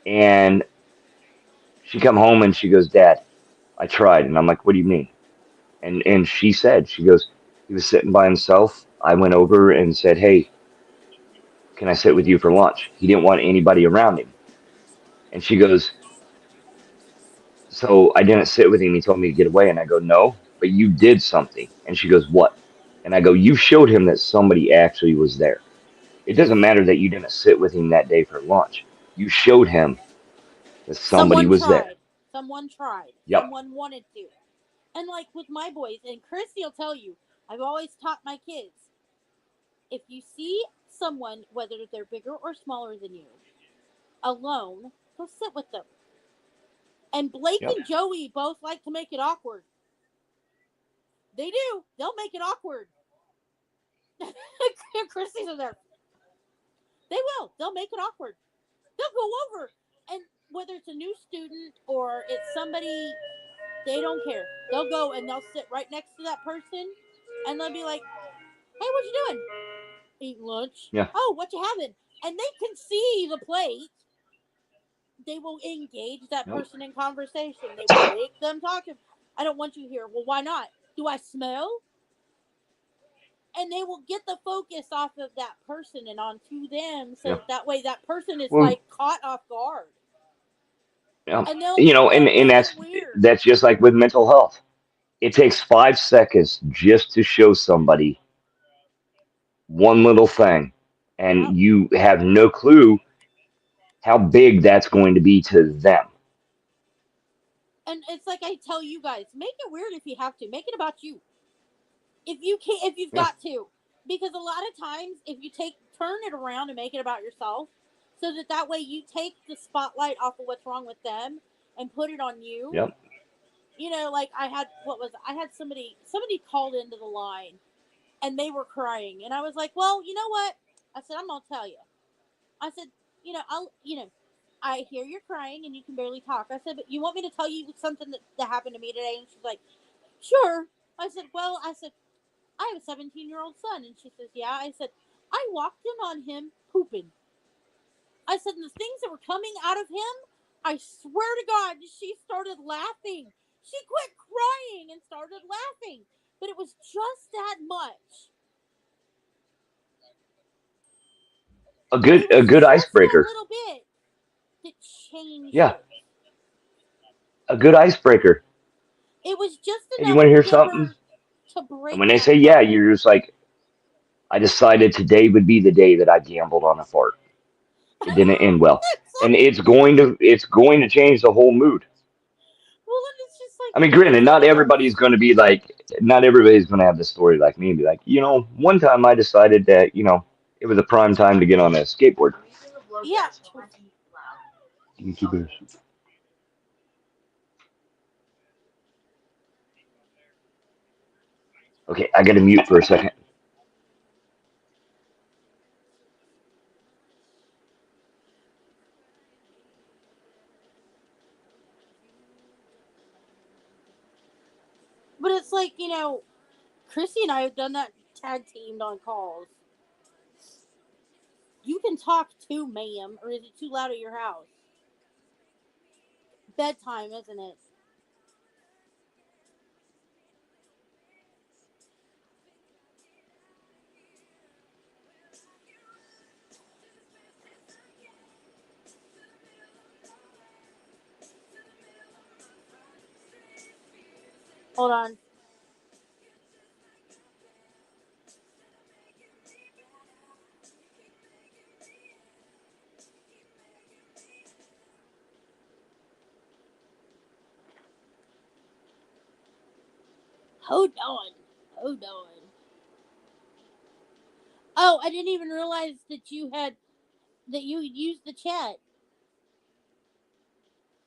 and she come home and she goes, "Dad, I tried," and I'm like, "What do you mean?" And she said, she goes, "He was sitting by himself. I went over and said, 'Hey, can I sit with you for lunch?' He didn't want anybody around him." And she goes, "So I didn't sit with him. He told me to get away." And I go, "No, but you did something." And she goes, "What?" And I go, "You showed him that somebody actually was there. It doesn't matter that you didn't sit with him that day for lunch. You showed him that somebody Someone was there." tried. Someone tried. Yep. Someone wanted to. And like with my boys, and Christy will tell you, I've always taught my kids, if you see someone, whether they're bigger or smaller than you, alone, go sit with them. And Blake Yep. and Joey both like to make it awkward. They do. They'll make it awkward. Christy's in there. They will. They'll make it awkward. They'll go over. And whether it's a new student or it's somebody, they don't care. They'll go and they'll sit right next to that person and they'll be like, "Hey, what you doing?" "Eating lunch." Yeah. "Oh, what you having?" And they can see the plate. They will engage that Yep. person in conversation. They will make them talk to. "I don't want you here." "Well, why not?" "Do I smell?" And they will get the focus off of that person and onto them, so Yeah. that way that person is Well, like caught off guard, yeah. and they'll And make it weird. that's just like with mental health. It takes 5 seconds just to show somebody one little thing, Yep. and you have no clue how big that's going to be to them. And it's like I tell you guys, make it weird if you have to. Make it about you. If you can, if you've Yeah. got to, because a lot of times if you turn it around and make it about yourself, so that way you take the spotlight off of what's wrong with them and put it on you. Yep. Like I had somebody called into the line and they were crying, and I was like, "Well, you know what?" I said, "I'm gonna tell you." I said, I'll, I hear you're crying and you can barely talk." I said, "But you want me to tell you something that happened to me today?" And she's like, "Sure." I said, "Well," I said, "I have a 17-year-old son." And she says, "Yeah." I said, "I walked in on him pooping." I said, "And the things that were coming out of him, I swear to God, she started laughing. She quit crying and started laughing. But it was just that much. It A was good just that icebreaker. little bit that changed Yeah, it. a good icebreaker. It was just Hey, you enough want to to hear get something? her to And break when they that say yeah, bubble. you're just like, I decided today would be the day that I gambled on a fart. It didn't end well, It's and like, it's going to change the whole mood. well, and it's just like, I mean, it's granted, like with our. not everybody's going to have the story like me and be like, one time I decided that, it was a prime time to get on a skateboard. Yeah. YouTubers. Okay, I got to mute for a second. But it's like, Chrissy and I have done that tag teamed on calls. You can talk too, ma'am, or is it too loud at your house? Bedtime, isn't it? Hold on. Hold on. Oh, I didn't even realize that you used the chat.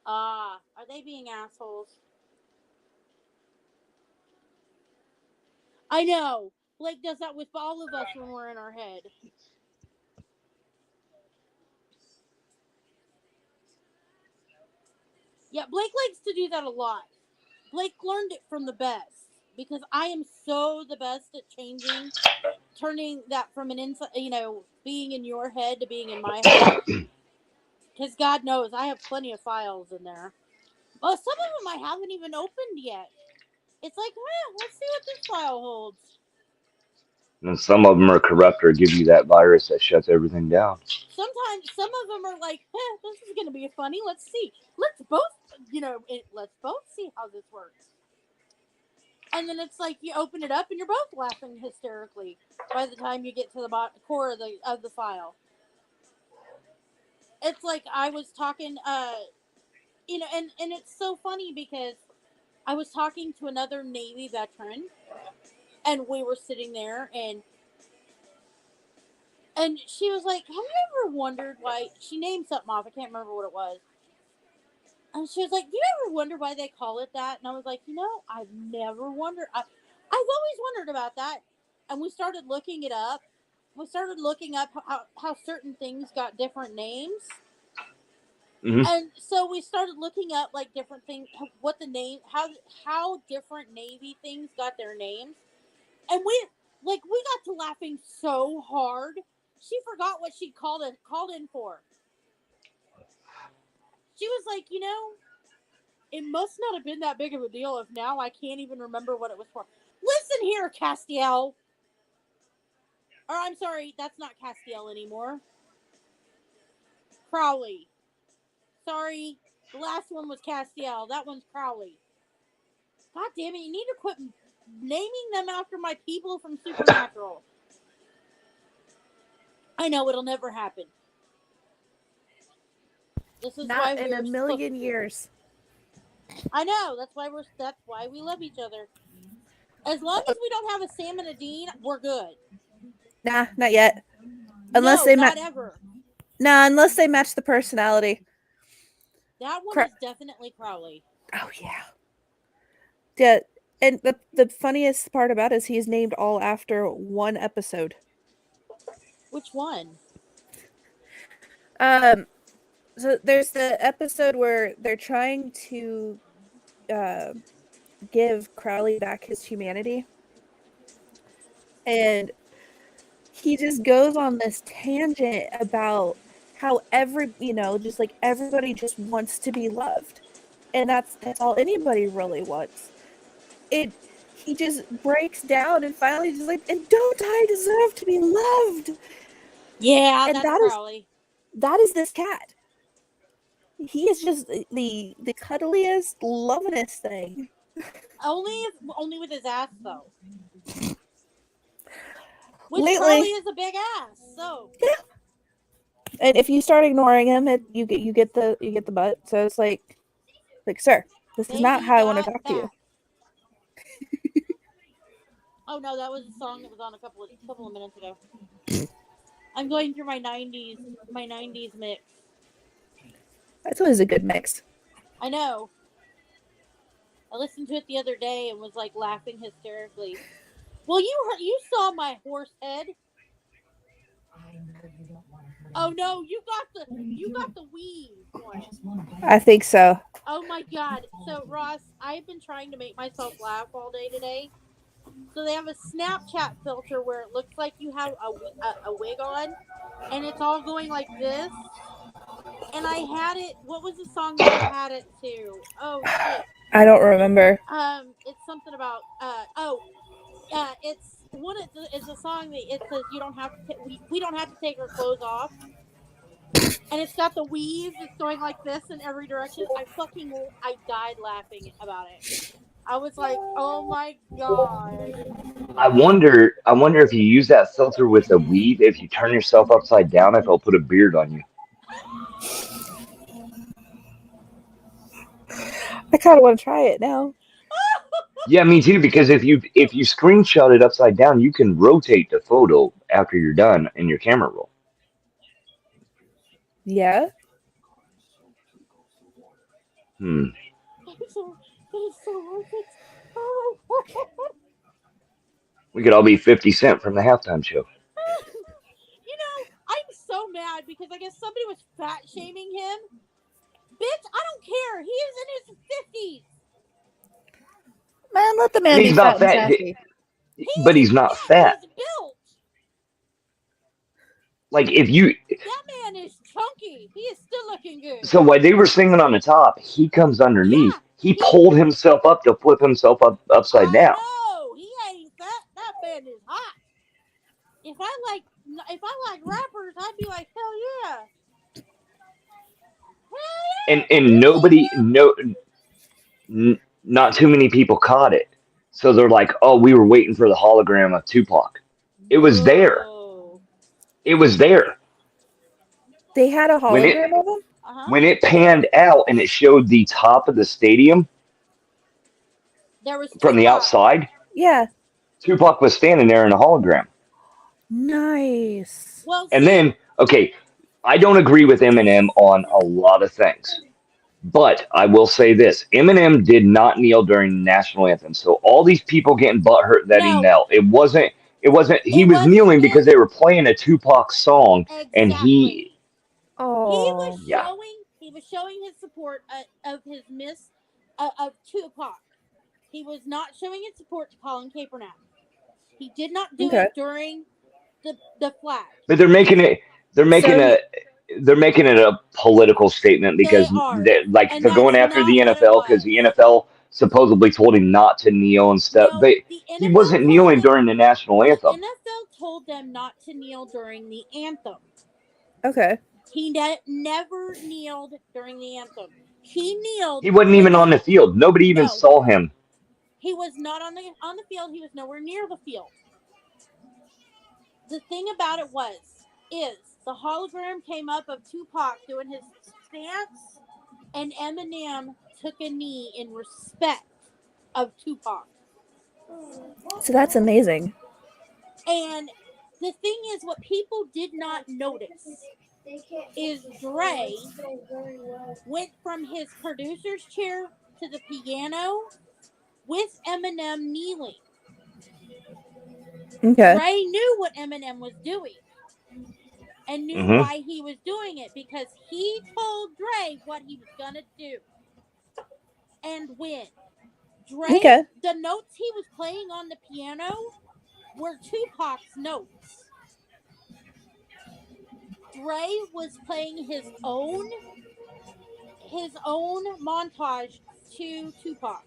Are they being assholes? I know. Blake does that with all of us when we're in our head. Yeah, Blake likes to do that a lot. Blake learned it from the best because I am so the best at turning that from an inside, being in your head to being in my head. Because God knows I have plenty of files in there. Well, some of them I haven't even opened yet. It's like, let's see what this file holds. And some of them are corrupt or give you that virus that shuts everything down. Sometimes some of them are like, this is going to be funny. Let's see. Let's both see how this works. And then it's like you open it up and you're both laughing hysterically by the time you get to the core of the file. It's like I was talking, and it's so funny because I was talking to another Navy veteran, and we were sitting there, and she was like, have you ever wondered why, she named something off, I can't remember what it was. And she was like, do you ever wonder why they call it that? And I was like, I've never wondered. I've always wondered about that. And we started looking it up. We started looking up how certain things got different names. Mm-hmm. And so we started looking up like different things, what the name, how different Navy things got their names. And we got to laughing so hard. She forgot what she called in for. She was like, it must not have been that big of a deal if now I can't even remember what it was for. Listen here, Castiel. Or I'm sorry, that's not Castiel anymore. Crowley. Sorry, the last one was Castiel. That one's Crowley. God damn it, you need to quit naming them after my people from Supernatural. I know, it'll never happen. This is Not why in we're a million years. I know, that's why we love each other. As long as we don't have a Sam and a Dean, we're good. Nah, not yet. Unless they not ever. Nah, unless they match the personality. That one is definitely Crowley. Oh yeah. Yeah, and the funniest part about it is he's named all after one episode. Which one? So there's the episode where they're trying to give Crowley back his humanity. And he just goes on this tangent about how just like everybody just wants to be loved. And that's all anybody really wants. He just breaks down and finally just like, and don't I deserve to be loved? Yeah, and that's Crowley. That is this cat. He is just the cuddliest, lovingest thing. Only with his ass though. Which Lately, Crowley is a big ass, so yeah. And if you start ignoring him, you get the butt. So it's like, sir, this is not how I want to talk to you. Oh no, that was a song that was on a couple of minutes ago. I'm going through my 90s mix. That's always a good mix. I know. I listened to it the other day and was like laughing hysterically. Well, you saw my horse head. Oh no, you got the weave one. I think so. Oh my god. So Ross, I've been trying to make myself laugh all day today. So they have a Snapchat filter where it looks like you have a wig on, and it's all going like this. And I had it. What was the song that I had it to? Oh shit. I don't remember. It's something about it's a song that it says you don't have to we don't have to take our clothes off, and it's got the weave. It's going like this in every direction. I died laughing about it. I was like, oh my god. I wonder if you use that filter with a weave, if you turn yourself upside down, if it'll put a beard on you. I kind of want to try it now. Yeah, me too. Because if you screenshot it upside down, you can rotate the photo after you're done in your camera roll. Yeah. Hmm. It's so worth it. Oh my god. We could all be 50 Cent from the halftime show. I'm so mad because I guess somebody was fat shaming him. Bitch, I don't care. He is in his 50s. Man, let the And man be he's fat not and fat, sassy. He but is he's not fat. fat. He's built. Like if you, That man is chunky. He is still looking good. so while they were singing on the top, he comes underneath. Yeah. He pulled himself up to flip himself up upside I down. know. He ain't fat. That man is hot. If I like rappers, I'd be like, hell yeah. Hell yeah. And nobody, not too many people caught it. So they're like, oh, we were waiting for the hologram of Tupac. It was there. No. It was there. They had a When it hologram of him? Uh-huh. when it panned out and it showed the top of the stadium There was from the Tupac. outside, Yeah. Tupac was standing there in a hologram. Nice. Well, And see, then, okay, I don't agree with Eminem on a lot of things. But I will say this: Eminem did not kneel during the national anthem. So all these people getting butthurt that he no, knelt, it wasn't. It wasn't. He it was wasn't kneeling him. because they were playing a Tupac song, and Exactly. Oh. yeah. He was showing his support of his miss of Tupac. He was not showing his support to Colin Kaepernick. He did not do Okay. it during the flag. But they're making it. They're making So- a. They're making it a political statement because They are. like And they're going that's after the not what it NFL because the NFL supposedly told him not to kneel and stuff. No, But the he NFL wasn't told kneeling them- during the national The anthem. NFL told them not to kneel during the anthem. Okay. He never kneeled during the anthem. He kneeled. He wasn't when even on they- the field. Nobody even No. saw him. He was not on the field. He was nowhere near the field. The thing about it is the hologram came up of Tupac doing his stance, and Eminem took a knee in respect of Tupac. So that's amazing. And the thing is, what people did not notice is Dre went from his producer's chair to the piano with Eminem kneeling. Okay. Dre knew what Eminem was doing and knew Mhm. why he was doing it because he told Dre what he was going to do and when. Dre, Okay. the notes he was playing on the piano were Tupac's notes. Dre was playing his own montage to Tupac.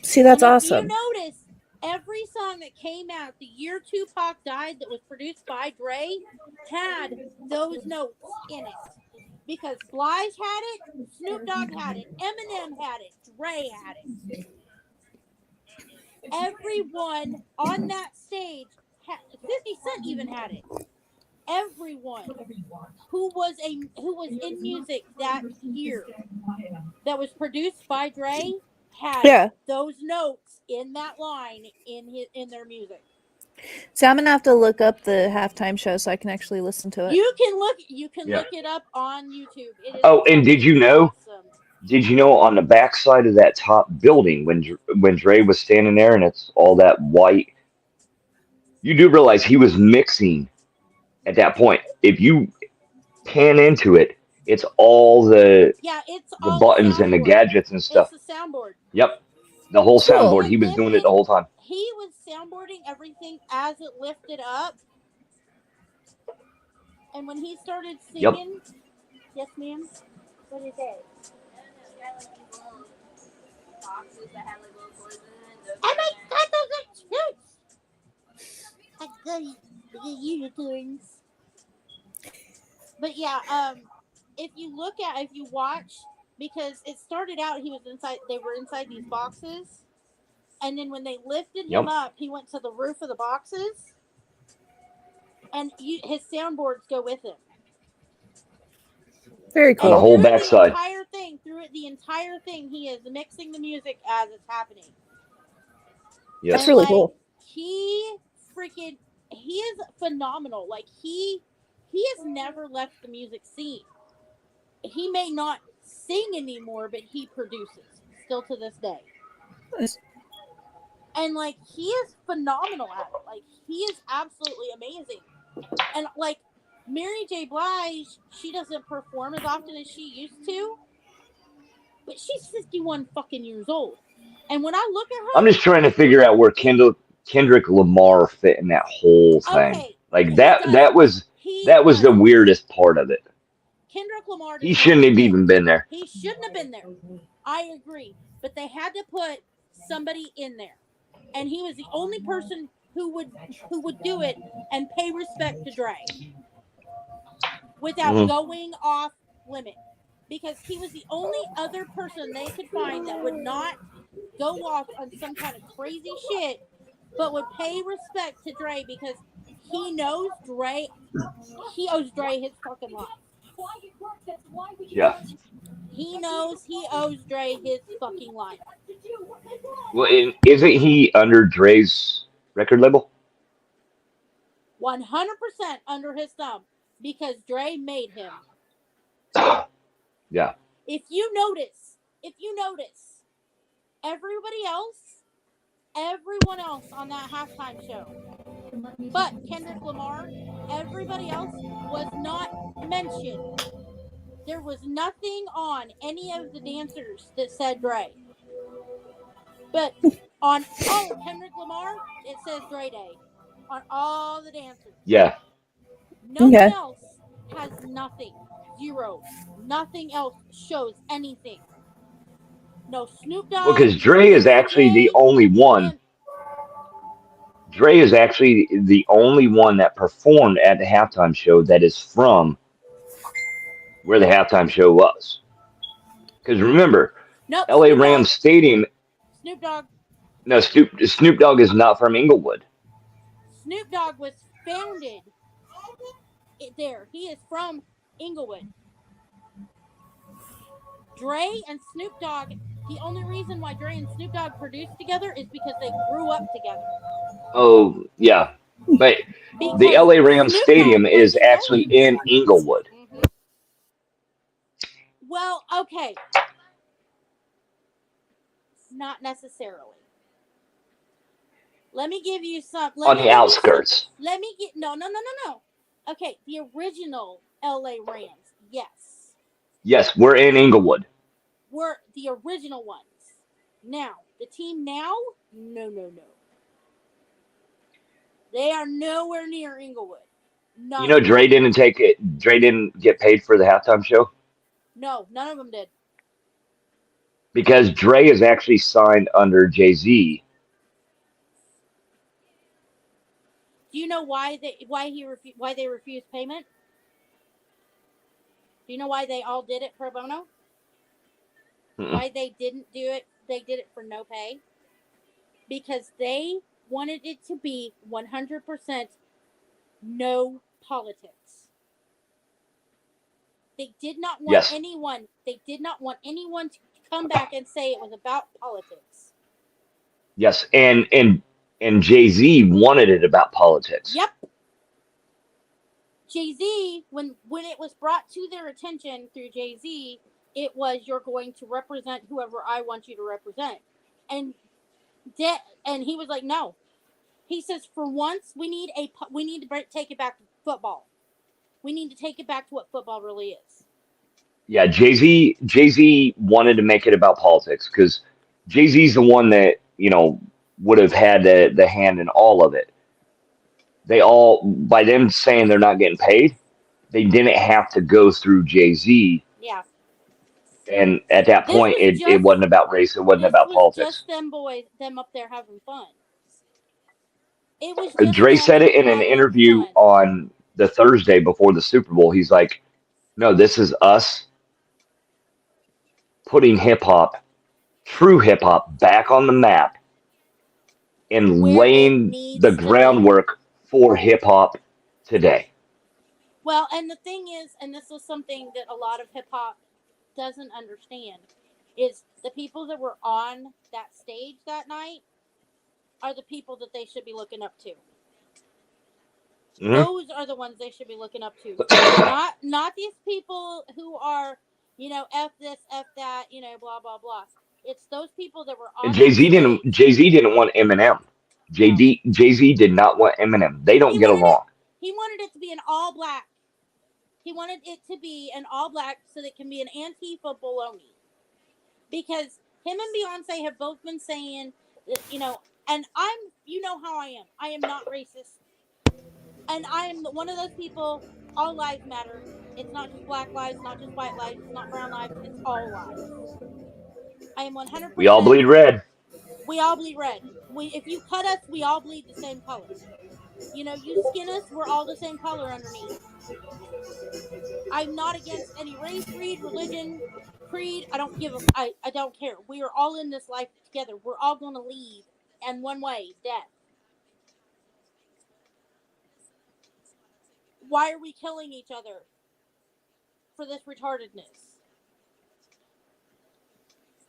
See, that's and awesome. If you notice, every song that came out the year Tupac died that was produced by Dre had those notes in it. Because Blige had it, Snoop Dogg had it, Eminem had it, Dre had it. Everyone on that stage, 50 Cent even had it. Everyone who was in music that year that was produced by Dre had those notes in that line in their music. So I'm gonna have to look up the halftime show so I can actually listen to it. You can look it up on YouTube. It is And did you know? awesome. Did you know on the backside of that top building when Dre was standing there and it's all that white? You do realize he was mixing at that point. If you pan into it, it's all the buttons and the gadgets and stuff. It's the soundboard. Yep, the whole Cool. soundboard. He was doing it the whole time. He was soundboarding everything as it lifted up. And when he started singing, yes, ma'am. What is it? Boxes that had like little toys in it. Oh my god, those are cute! I got the unicorns. But yeah, if you watch, because it started out they were inside these boxes, and then when they lifted him up, he went to the roof of the boxes, and his soundboards go with him. Very cool. On the whole Through backside. The entire thing, he is mixing the music as it's happening. That's Yes. really like, cool. he is phenomenal. Like he has never left the music scene. He may not sing anymore, but he produces still to this day. Nice. And like he is phenomenal at it. Like he is absolutely amazing. And like Mary J. Blige, she doesn't perform as often as she used to, but she's 51 fucking years old. And when I look I'm at just trying to figure out where Kendrick Lamar fit in that whole her, thing. okay, Like he that does. that was He that was the does. weirdest part of it. Kendrick Lamar He does shouldn't not have fit. even been there. He shouldn't have been there. I agree. But they had to put somebody in there. And he was the only person who would do it and pay respect to Dre without Mhm. going off limit. Because he was the only other person they could find that would not go off on some kind of crazy shit, but would pay respect to Dre because he knows Dre. He owes Dre his fucking life. Yeah. He knows he owes Dre his fucking life. Well, isn't he under Dre's record label? 100% under his thumb because Dre made him. Yeah. If you notice, everyone else on that halftime show, but Kendrick Lamar, everybody else was not mentioned. There was nothing on any of the dancers that said Dre. But on all of Kendrick Lamar, it says Dre Day. On all the dancers. Yeah. No one Okay. else has nothing. Zero. Nothing else shows anything. No Snoop Well, Dogg, because no Dre is actually the MGK, only no one. Em- Dre is actually the only one that performed at the halftime show that is from where the halftime show was. Because remember, Nope, LA Rams Stadium. Snoop Dogg. No, Snoop Dogg is not from Inglewood. Snoop Dogg was founded there. He is from Inglewood. Dre and Snoop Dogg, the only reason why Dre and Snoop Dogg produced together is because they grew up together. Oh, yeah. But the Because LA Rams Snoop Stadium Dogg was is in actually Bowling in Green. Inglewood. Mm-hmm. Well, okay. Not necessarily. Let me give you some. On the outskirts. Let me get no. Okay, the original LA Rams, yes, Yes, we're in Inglewood. were the original ones. Now, the team now, no. They are nowhere near Inglewood. None You know, of them. Dre didn't take it. Dre didn't get paid for the halftime show No, none of them did. because Dre is actually signed under Jay-Z. Do you know why they refused payment? Do you know why they all did it pro bono? Mm-mm. Why they didn't do it? They did it for no pay. Because they wanted it to be 100% no politics. They did not want Yes. anyone. They did not want anyone to come back and say it was about politics. Yes, and Jay-Z wanted it about politics. Yep. Jay-Z, when it was brought to their attention through Jay-Z, it was you're going to represent whoever I want you to represent, and he was like, no. He says, for once, we need to take it back to football. We need to take it back to what football really is. Yeah, Jay-Z wanted to make it about politics because Jay-Z's the one that, would have had the hand in all of it. They all, by them saying they're not getting paid, they didn't have to go through Jay-Z. Yeah. And at that point, it wasn't about race. It wasn't about politics. Just them up there having fun. It was just Dre them said it in an having interview fun. on the Thursday before the Super Bowl. He's like, no, this is us putting true hip hop, back on the map and Where it laying needs the to be. groundwork for hip hop today. Well, and the thing is, and this is something that a lot of hip hop doesn't understand, is the people that were on that stage that night, are the people that they should be looking up to. Mhm. Those are the ones they should be looking up to. Not these people who are, F this, F that, blah blah blah. It's those people that were And on that stage. Jay Z didn't want Eminem. Jay Z did not want Eminem. They don't He get wanted along. He wanted it to be an all black. He wanted it to be an all black so that it can be an Antifa baloney. Because him and Beyonce have both been saying, and you know how I am. I am not racist. And I am one of those people, all lives matter. It's not just black lives, not just white lives, it's not brown lives, it's all lives. I am 100%. We all bleed red. We all bleed red. If you cut us, we all bleed the same color. You skin us, we're all the same color underneath. I'm not against any race, creed, religion, creed. I don't care. We are all in this life together. We're all going to leave, and one way, death. Why are we killing each other for this retardedness?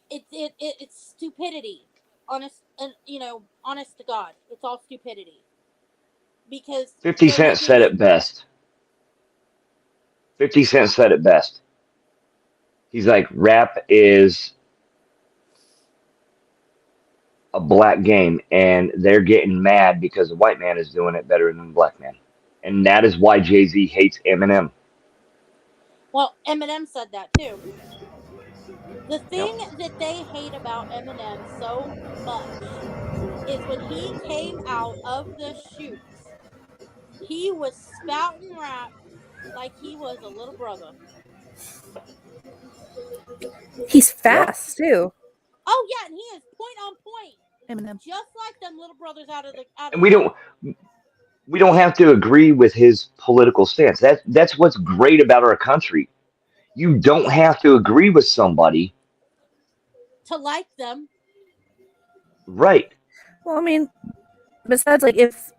It's stupidity. Honest to God, it's all stupidity. Because 50 Cent said it best. 50 Cent said it best. He's like, rap is a black game, and they're getting mad because the white man is doing it better than the black man. And that is why Jay-Z hates Eminem. Well, Eminem said that too. The thing that they hate about Eminem so much is when he came out of the chutes, he was spouting rap like he was a little brother. He's fast too. Oh yeah, and he is point on point. Eminem. Just like them little brothers out of And we don't have to agree with his political stance. That's what's great about our country. You don't have to agree with somebody to like them. Right. Well, I mean, besides, like, if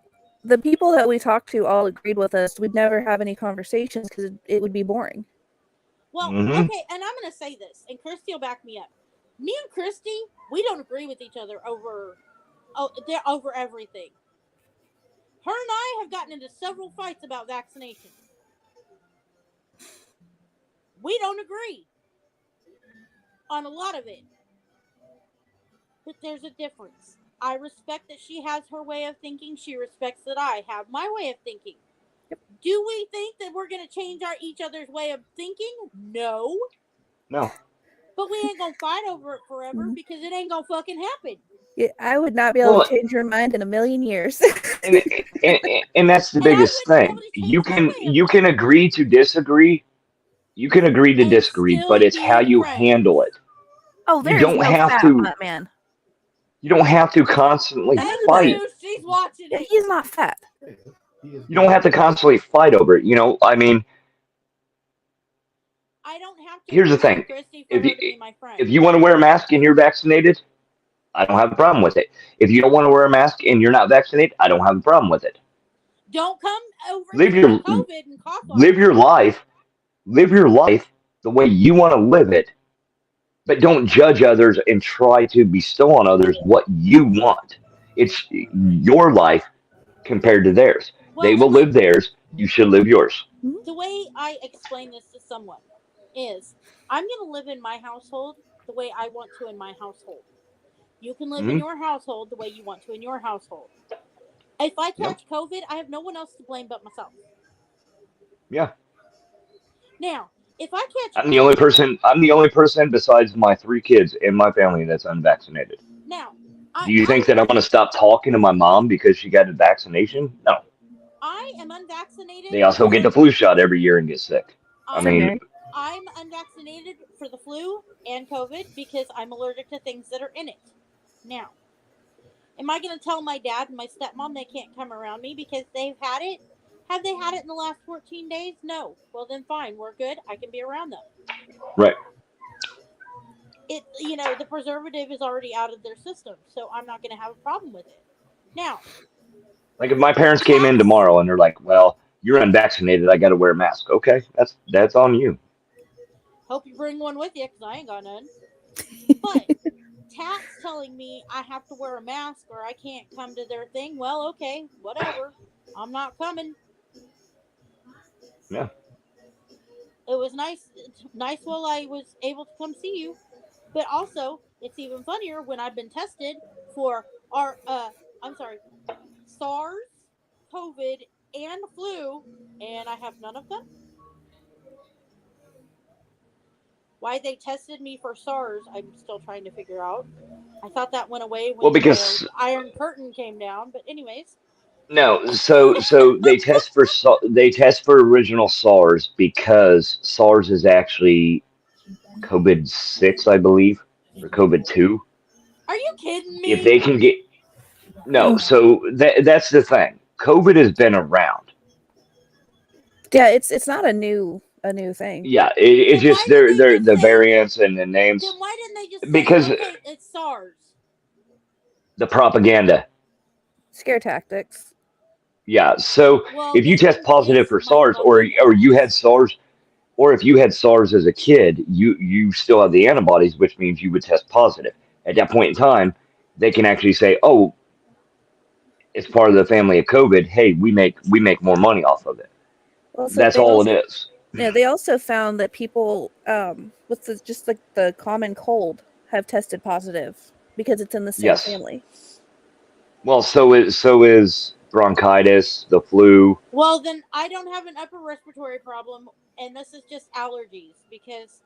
the people that we talked to all agreed with us, we'd never have any conversations because it would be boring. Well, okay, and I'm going to say this, and Christy will back me up. Me and Christy, we don't agree with each other over everything. Her and I have gotten into several fights about vaccination. We don't agree on a lot of it. But there's a difference. I respect that she has her way of thinking. She respects that I have my way of thinking. Yep. Do we think that we're going to change each other's way of thinking? No. No. But we ain't going to fight over it forever because it ain't going to fucking happen. Yeah, I would not be able to change your mind in a million years. and that's the biggest thing. You can agree to disagree. You can agree to disagree, but it's how you handle it. Oh, there's no fat on that man. You don't have to constantly fight. She's watching it. He's not fat. You don't have to constantly fight over it. I mean, I don't have to. Here's the thing. If you want to wear a mask and you're vaccinated, I don't have a problem with it. If you don't want to wear a mask and you're not vaccinated, I don't have a problem with it. Don't come over COVID and cough on live your life. Live your life the way you want to live it, but don't judge others and try to bestow on others what you want. It's your life compared to theirs. Well, they will live theirs. You should live yours. The way I explain this to someone is I'm going to live in my household the way I want to in my household. You can live in your household the way you want to in your household. If I catch COVID, I have no one else to blame but myself. Yeah. Now, if I catch I'm the only person besides my 3 kids in my family that's unvaccinated. Now, do you think that I'm going to stop talking to my mom because she got a vaccination? No. I am unvaccinated. They also get the flu shot every year and get sick. I'm unvaccinated for the flu and COVID because I'm allergic to things that are in it. Now, am I going to tell my dad and my stepmom they can't come around me because they've had it? Have they had it in the last 14 days? No. Well, then fine. We're good. I can be around them. Right. The preservative is already out of their system, so I'm not going to have a problem with it. Now. Like if my parents came in tomorrow and they're like, well, you're unvaccinated, I got to wear a mask. Okay, that's on you. Hope you bring one with you because I ain't got none. But Tat's telling me I have to wear a mask or I can't come to their thing. Well, okay, whatever. I'm not coming. Yeah. It was nice while I was able to come see you. But also, it's even funnier when I've been tested for I'm sorry, SARS, COVID, and flu, and I have none of them. Why they tested me for SARS, I'm still trying to figure out. I thought that went away Well, when the because Iron Curtain came down, but anyways. no, so they test for original SARS because SARS is actually COVID-6, I believe, or COVID-2. Are you kidding If me? they can get no, so that's the thing. COVID has been around. Yeah, it's not a new thing. Yeah, it Then why just did they they're just the say? variants and the Then names why didn't they just say, because okay, it's SARS? the propaganda. Scare tactics. Yeah, so Well, if you then test positive kiss for my SARS fucking or you had ass. SARS or if you had SARS as a kid, you still have the antibodies, which means you would test positive. At that point in time, they can actually say, "Oh, it's part of the family of COVID. Hey, we make more money off of it." Also, That's all it is. they also found that people with just like the common cold have tested positive because it's in the same Yes. family. Well, so is bronchitis, the flu. Well, then I don't have an upper respiratory problem, and this is just allergies because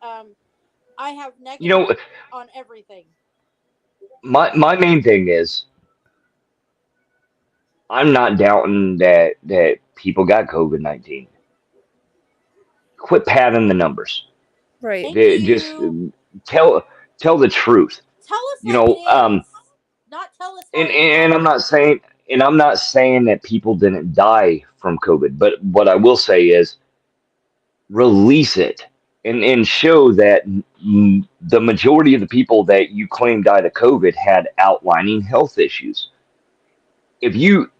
I have You negative know, on everything. my main thing is I'm not doubting that people got COVID-19. Quit padding the numbers. Right. Thank Just you. tell the truth. Tell us You like it know, is, not tell us how and you and got I'm it. not saying that people didn't die from COVID, but what I will say is release it and show that the majority of the people that you claim died of COVID had outlining health issues. If you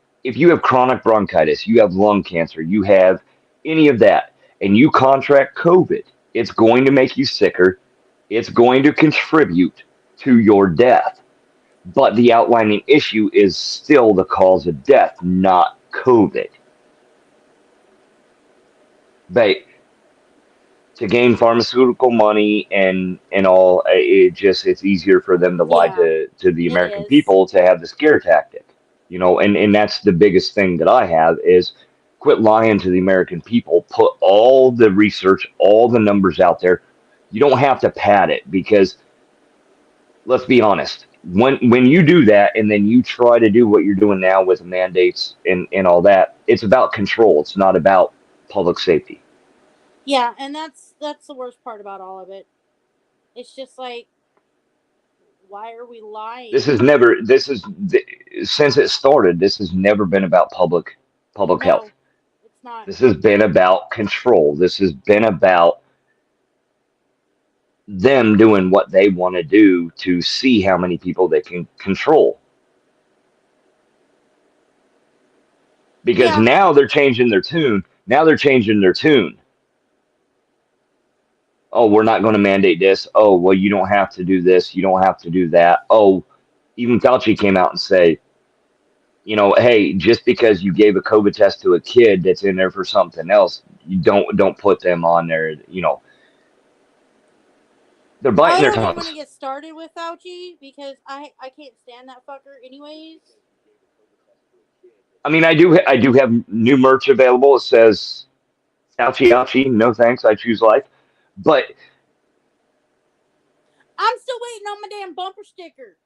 have chronic bronchitis, you have lung cancer, you have any of that, and you contract COVID, it's going to make you sicker. It's going to contribute to your death. But the outlining issue is still the cause of death, not COVID. But to gain pharmaceutical money and all, it's easier for them to lie Yeah, to the it American is. people to have the scare tactic. And that's the biggest thing that I have is quit lying to the American people. Put all the research, all the numbers out there. You don't have to pad it because let's be honest. When you do that and then you try to do what you're doing now with mandates and all that, it's about control. It's not about public safety. Yeah, and that's the worst part about all of it. It's just like, why are we This lying? is never. This is since it started. This has never been about public health. No, it's not. This has been about control. This has been about them doing what they want to do to see how many people they can control. Because Yeah, now they're changing their tune. Now they're changing their tune. Oh, we're not going to mandate this. Oh, well, you don't have to do this. You don't have to do that. Oh, even Fauci came out and say, hey, just because you gave a COVID test to a kid that's in there for something else, you don't put them on there. They're biting I their don't even want to tongues. get started with Fauci because I can't stand that fucker anyways. I mean, I do have new merch available. It says Fauci, ouchie, no thanks. I choose life. But I'm still waiting on my damn bumper sticker.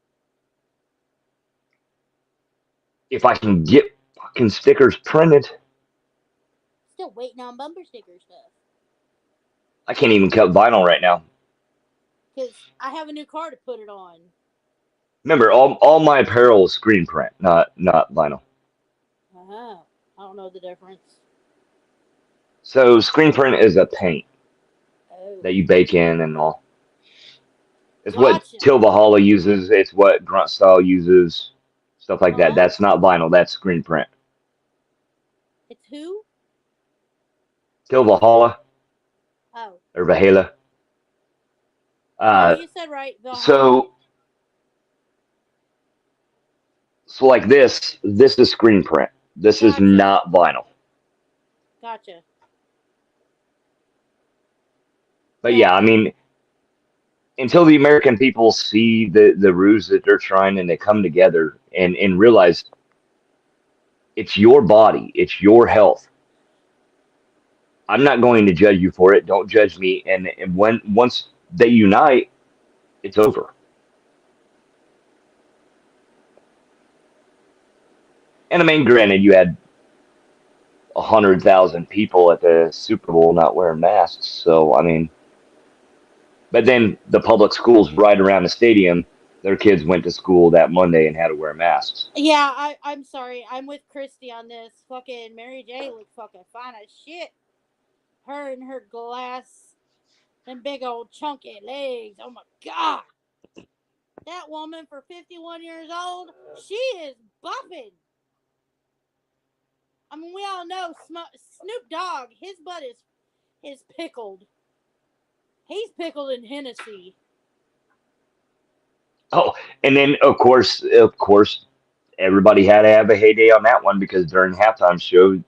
if I can get fucking stickers printed, Still waiting on bumper sticker stuff. I can't even cut vinyl right now. Because I have a new car to put it on. Remember, all my apparel is screen print, not vinyl. Oh, I don't know the difference. So screen print is a paint Oh, that you bake in and all. It's what gotcha. Tilvalhalla uses. It's what Grunt Style uses. Stuff like that. Huh? That's not vinyl. That's screen print. It's who? Tilvalhalla Oh, or Valhalla. no, Uh, you said right. Valhalla. so So like this is screen print. This is Gotcha. not vinyl. Gotcha. But Yeah. yeah, I mean, until the American people see the ruse that they're trying and they come together and realize it's your body, it's your health. I'm not going to judge you for it. Don't judge me. And once they unite, it's over. And I mean, granted, you had 100,000 people at the Super Bowl not wearing masks. So I mean, but then the public schools right around the stadium, their kids went to school that Monday and had to wear masks. Yeah, I'm sorry. I'm with Christy on this. Fucking Mary J looked fucking fine as shit. Her and her glass and big old chunky legs. Oh my god. That woman for 51 years old, she is bumping. I mean, we all know Snoop Dogg, his butt is pickled. He's pickled in Hennessy. Oh, and then of course, everybody had to have a heyday on that one because during halftime show,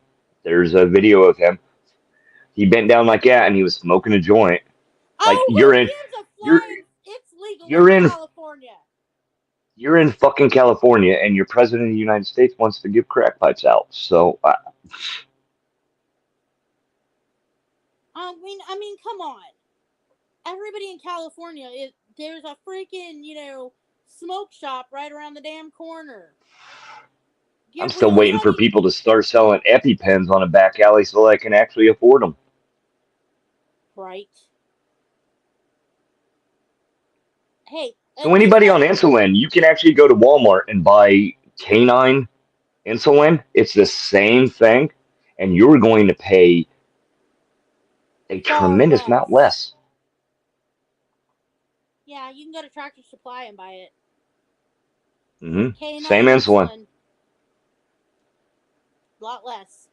there's a video of him. He bent down like that and he was smoking a joint. Like Oh, you're who in, gives a you're flying? It's legal you're in in, California. you're in fucking California, and your president of the United States wants to give crack pipes out. So I mean, come on. Everybody in California, there's a freaking, smoke shop right around the damn corner. I'm Get still real, waiting for honey. people to start selling EpiPens on a back alley so I can actually afford them. Right. Hey, So at least anybody on insulin, you can actually go to Walmart and buy canine insulin. It's the same thing, and you're going to pay a far tremendous amount less. Yeah, you can go to Tractor Supply and buy it. Same Canine insulin. A lot less.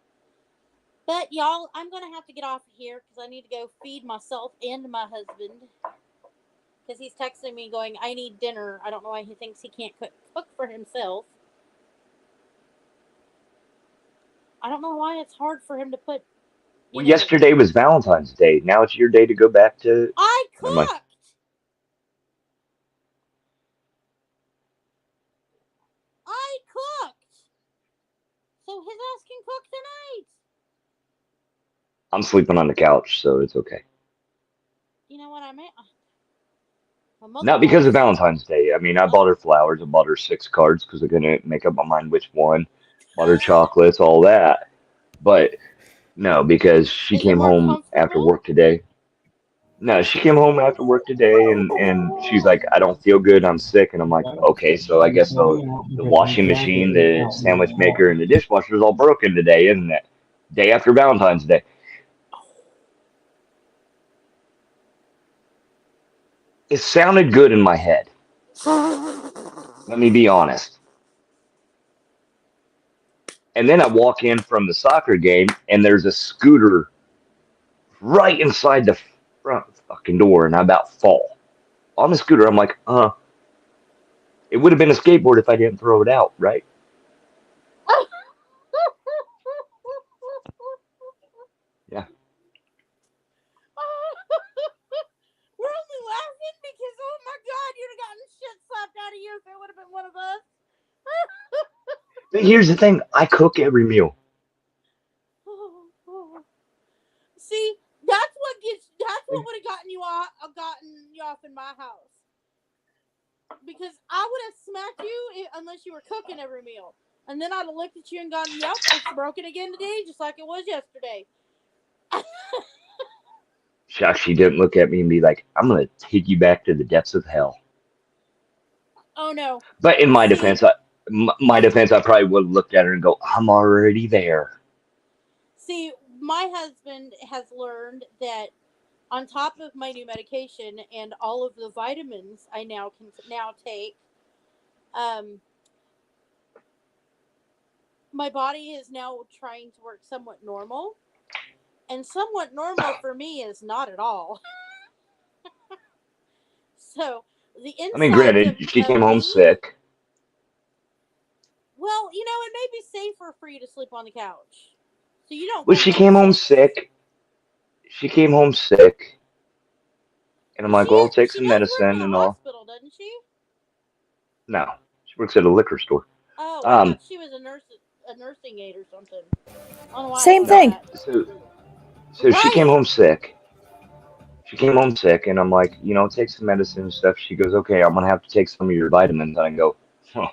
But y'all, I'm gonna have to get off of here because I need to go feed myself and my husband. Because he's texting me going, I need dinner. I don't know why he thinks he can't cook for himself. I don't know why it's hard for him to put. Well, yesterday was Valentine's Day. Now it's your day to go back to. I cooked. So his ass can cook tonight. I'm sleeping on the couch, so it's okay. You know what I meant? Not because of Valentine's Day. I mean, I bought her flowers. I bought her 6 cards because I couldn't make up my mind which one. Bought her chocolates, all that. But no, because she came home after work today. No, she came home after work today and she's like, I don't feel good. I'm sick. And I'm like, okay, so I guess the washing machine, the sandwich maker, and the dishwasher is all broken today, isn't it? Day after Valentine's Day. It sounded good in my head. Let me be honest. And then I walk in from the soccer game, and there's a scooter right inside the front fucking door, and I about fall. On the scooter, I'm like, it would have been a skateboard if I didn't throw it out, right? Yeah. We're only laughing because, oh my God, you'd have gotten shit slapped out of you if it would have been one of us. But here's the thing, I cook every meal. See, that's what would have gotten you off in my house. Because I would have smacked you unless you were cooking every meal. And then I'd have looked at you and gone, yep, it's broken again today, just like it was yesterday. Shucks, she didn't look at me and be like, I'm going to take you back to the depths of hell. Oh, no. But in my defense, I probably would have looked at her and go, I'm already there. See, my husband has learned that on top of my new medication and all of the vitamins I now can take, my body is now trying to work somewhat normal. And somewhat normal for me is not at all. So, the inside I mean, granted, she came home sick. Well, it may be safer for you to sleep on the couch, so you don't Well, wake she up came home sick. sick. She came home sick, and I'm Well, like, well, take she some does work in medicine a and all. hospital, doesn't she? No, she works at a liquor store. Oh, I Um, thought she was a nursing aide or something. I don't know why I Same thought no. thing. that. So she came Right. home sick. She came home sick, and I'm like, take some medicine and stuff. She goes, okay, I'm gonna have to take some of your vitamins. And I go, huh,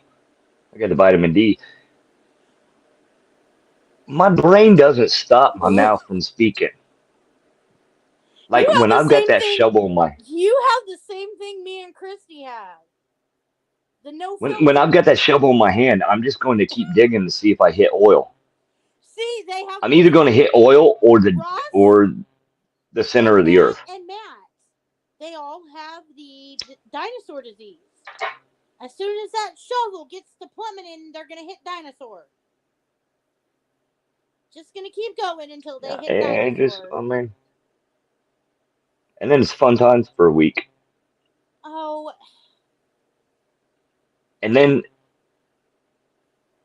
I got the vitamin D. My brain doesn't stop my You mouth from speaking. Like have when the I've got same that thing. shovel in my You have the same thing me and Christy have. The no when I've got filter. that shovel in my hand, I'm just going to keep digging to see if I hit oil. See, they have I'm the either going to hit oil Ross or the center and of the earth. Matt. They all have the dinosaur disease. As soon as that shovel gets to plummeting, they're gonna hit dinosaur. Just gonna keep going until they Yeah, hit and just dinosaur. I mean, and then it's fun times for a week, Oh, and then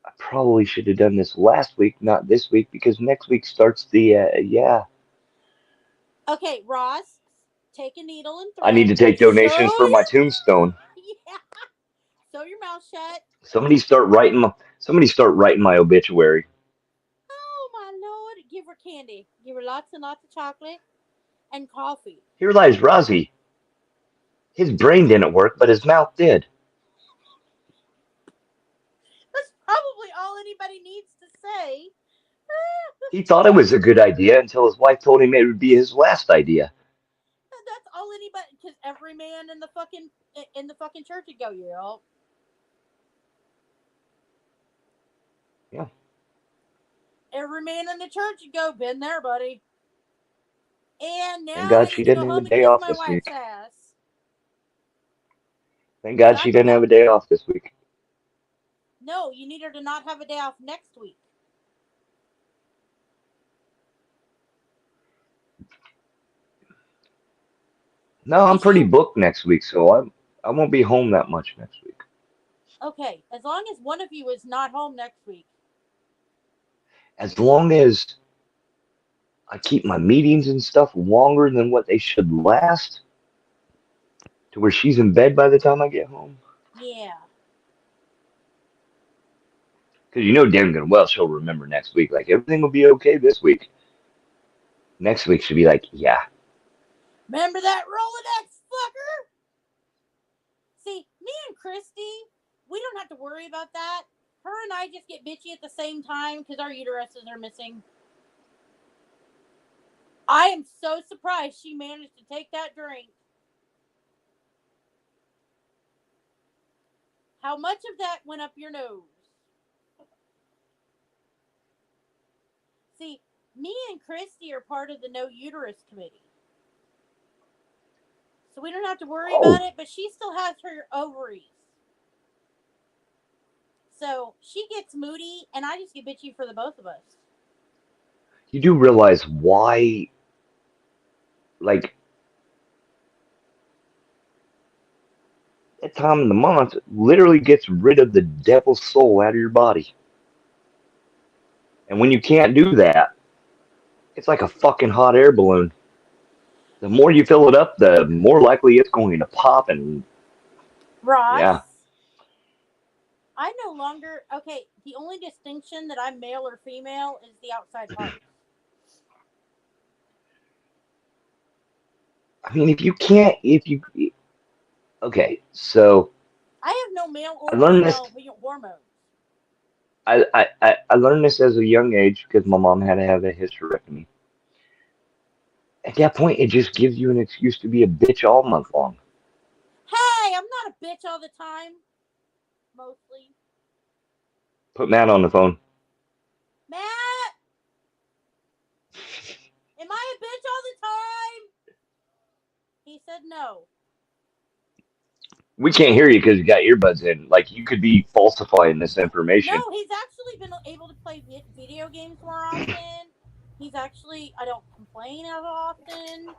I probably should have done this last week, not this week, because next week starts the yeah. okay, Ross. Take a needle and I need thread. to take donations for my tombstone. Yeah. Sew your mouth shut. Somebody start writing my obituary. Oh my lord! Give her candy. Give her lots and lots of chocolate and coffee. Here lies Rozzy. His brain didn't work, but his mouth did. That's probably all anybody needs to say. He thought it was a good idea until his wife told him it would be his last idea. That's all anybody. Because every man in the fucking church would go, yeah. Yeah. Every man in the church would go, been there, buddy. And Thank now I God she need to go didn't have a home and day kiss off my this wife's week. ass. Thank God So she didn't have a day off this week. no, you need her to not have a day off next week. No, I'm Cause pretty booked next week, so I won't be home that much next week. okay, as long as one of you is not home next week. As long as I keep my meetings and stuff longer than what they should last, to where she's in bed by the time I get home. Yeah. Because you know damn good well she'll remember next week. Like, everything will be okay this week. Next week she'll be like, yeah. Remember that Rolodex fucker? See, me and Christy, we don't have to worry about that. Her and I just get bitchy at the same time because our uteruses are missing. I am so surprised she managed to take that drink. How much of that went up your nose? See, me and Christy are part of the No Uterus Committee. So we don't have to worry about Oh, it, but she still has her ovaries. So she gets moody, and I just get bitchy for the both of us. you do realize why, like, that time of the month literally gets rid of the devil's soul out of your body. And when you can't do that, it's like a fucking hot air balloon. The more you fill it up, the more likely it's going to pop. And Ross, yeah, I no longer, okay, the only distinction that I'm male or female is the outside parts. I mean, okay, so I have no male I or learned this. female hormones. I learned this as a young age because my mom had to have a hysterectomy. At that point, it just gives you an excuse to be a bitch all month long. Hey, I'm not a bitch all the time. Mostly. Put Matt on the phone. Matt, am I a bitch all the time? He said no. We can't hear you because you got earbuds in. Like, you could be falsifying this information. No, he's actually been able to play video games more often. He's actually, I don't complain as often.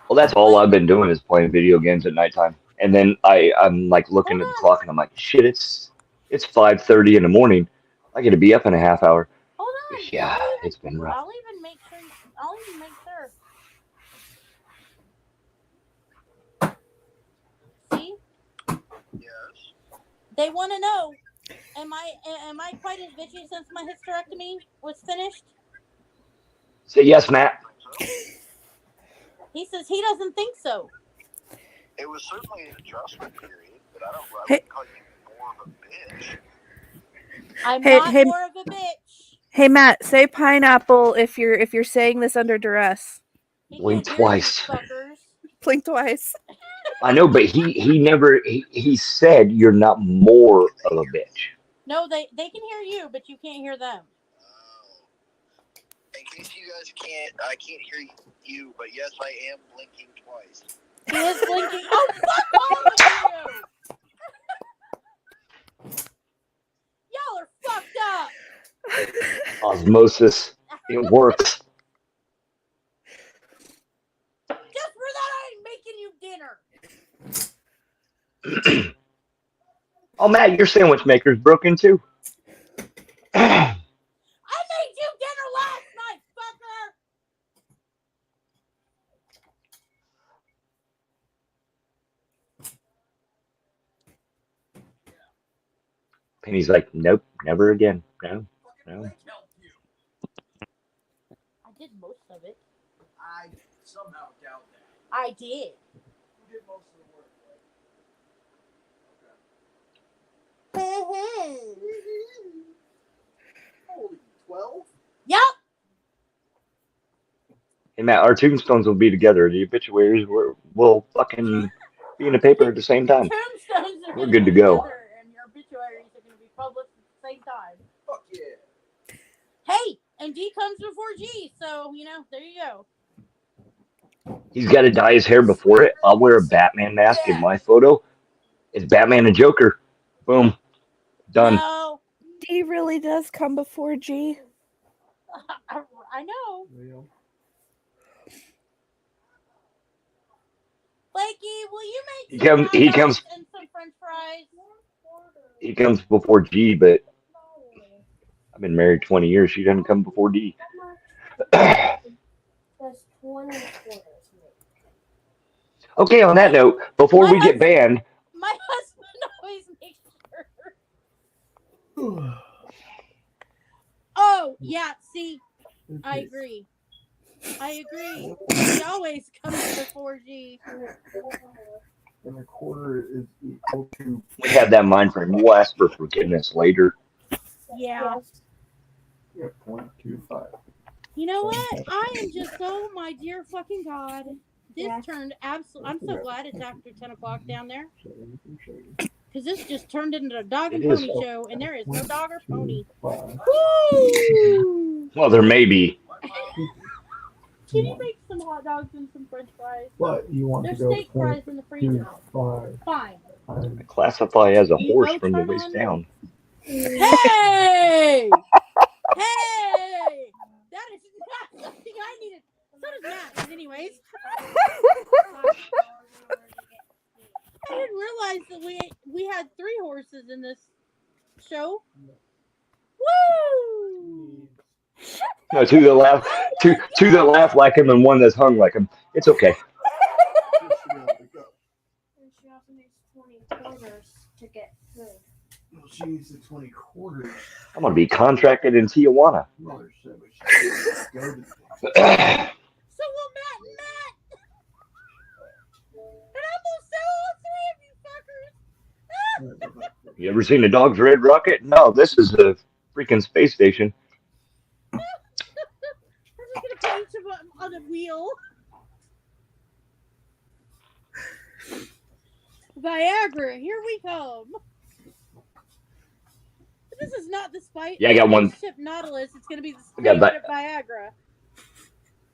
Well, that's all But I've been doing is playing video games at nighttime. And then I'm like hold looking at the on. clock and I'm like, shit, it's It's 5:30 in the morning. I get to be up in a half hour. Hold on. Yeah, I'll it's been rough. even make sure. I'll even make sure. See? Yes. They want to know. Am I quite as bitchy since my hysterectomy was finished? Say yes, Matt. So, He says he doesn't think so. it was certainly an adjustment period, but I Hey. wouldn't call you more of a bitch. I'm Hey, not hey. more of a bitch. Hey Matt, say pineapple if you're saying this under duress. He Blink can't hear you, twice. fuckers. Blink twice. I know, but he never he said you're not more of a bitch. No, they can hear you, but you can't hear them. In case you guys I can't hear you, but yes, I am blinking twice. He is blinking. Oh, fuck all of you! Y'all are fucked up. Osmosis, it works. Just for that, I ain't making you dinner. Oh, Matt, your sandwich maker's broken too. I made you dinner last night, fucker. Penny's like, nope, never again. No. I did most of it. I somehow doubt that. I did. Who did most of the work, Holy 12? Yup. Hey, Matt, our tombstones will be together. The obituaries will fucking be in the paper at the same time. Tombstones are We're gonna good to be go. together, and your obituaries are going to be published at the same time. Fuck yeah. Hey, and D comes before G, so there you go. He's got to dye his hair before it. I'll wear a Batman mask in my photo. It's Batman and Joker. Boom. Done. No, D really does come before G. I know. Real. Blakey, will you He make some comes. hot He dogs comes. and some French fries? He comes before G. But I've been married 20 years. She doesn't come before D. That's 20 quarters. Okay. On that note, before My we get banned, My husband always makes sure. Oh, yeah, see, I agree. He always comes before G. And a quarter is equal to. we have that in mind for him. We'll ask for forgiveness later. Yeah. Yeah, 0.25. You know what? I am just so, my dear fucking God. This turned absolutely. I'm so glad it's after 10 o'clock down there. Because this just turned into a dog and It is. pony show, and there is no dog or pony. 0.25. Woo! Well, there may be. Can you make some hot dogs and some French fries? But you want There's to go steak fries in the freezer. 0.25. Fine. I classify as a You horse both from the turn waist on? down. Hey! Hey! That is not something I needed. So does Matt, anyways. I didn't realize that we had 3 horses in this show. Woo! No, two that laugh, two that laugh like him, and one that's hung like him. It's okay. And she also needs 20 quarters to get food. Well, she needs the 20 quarters. I'm gonna be contracted in Tijuana. Mother said we should go to the So will Matt and Matt. And I'm gonna sell all 3 of you fuckers. You ever seen a dog's red rocket? No, this is a freaking space station. I'm just gonna put each of them on a wheel. Viagra, here we come. But this is not the spice. Yeah, I got one. Ship Nautilus. It's gonna be the I got spaceship Viagra.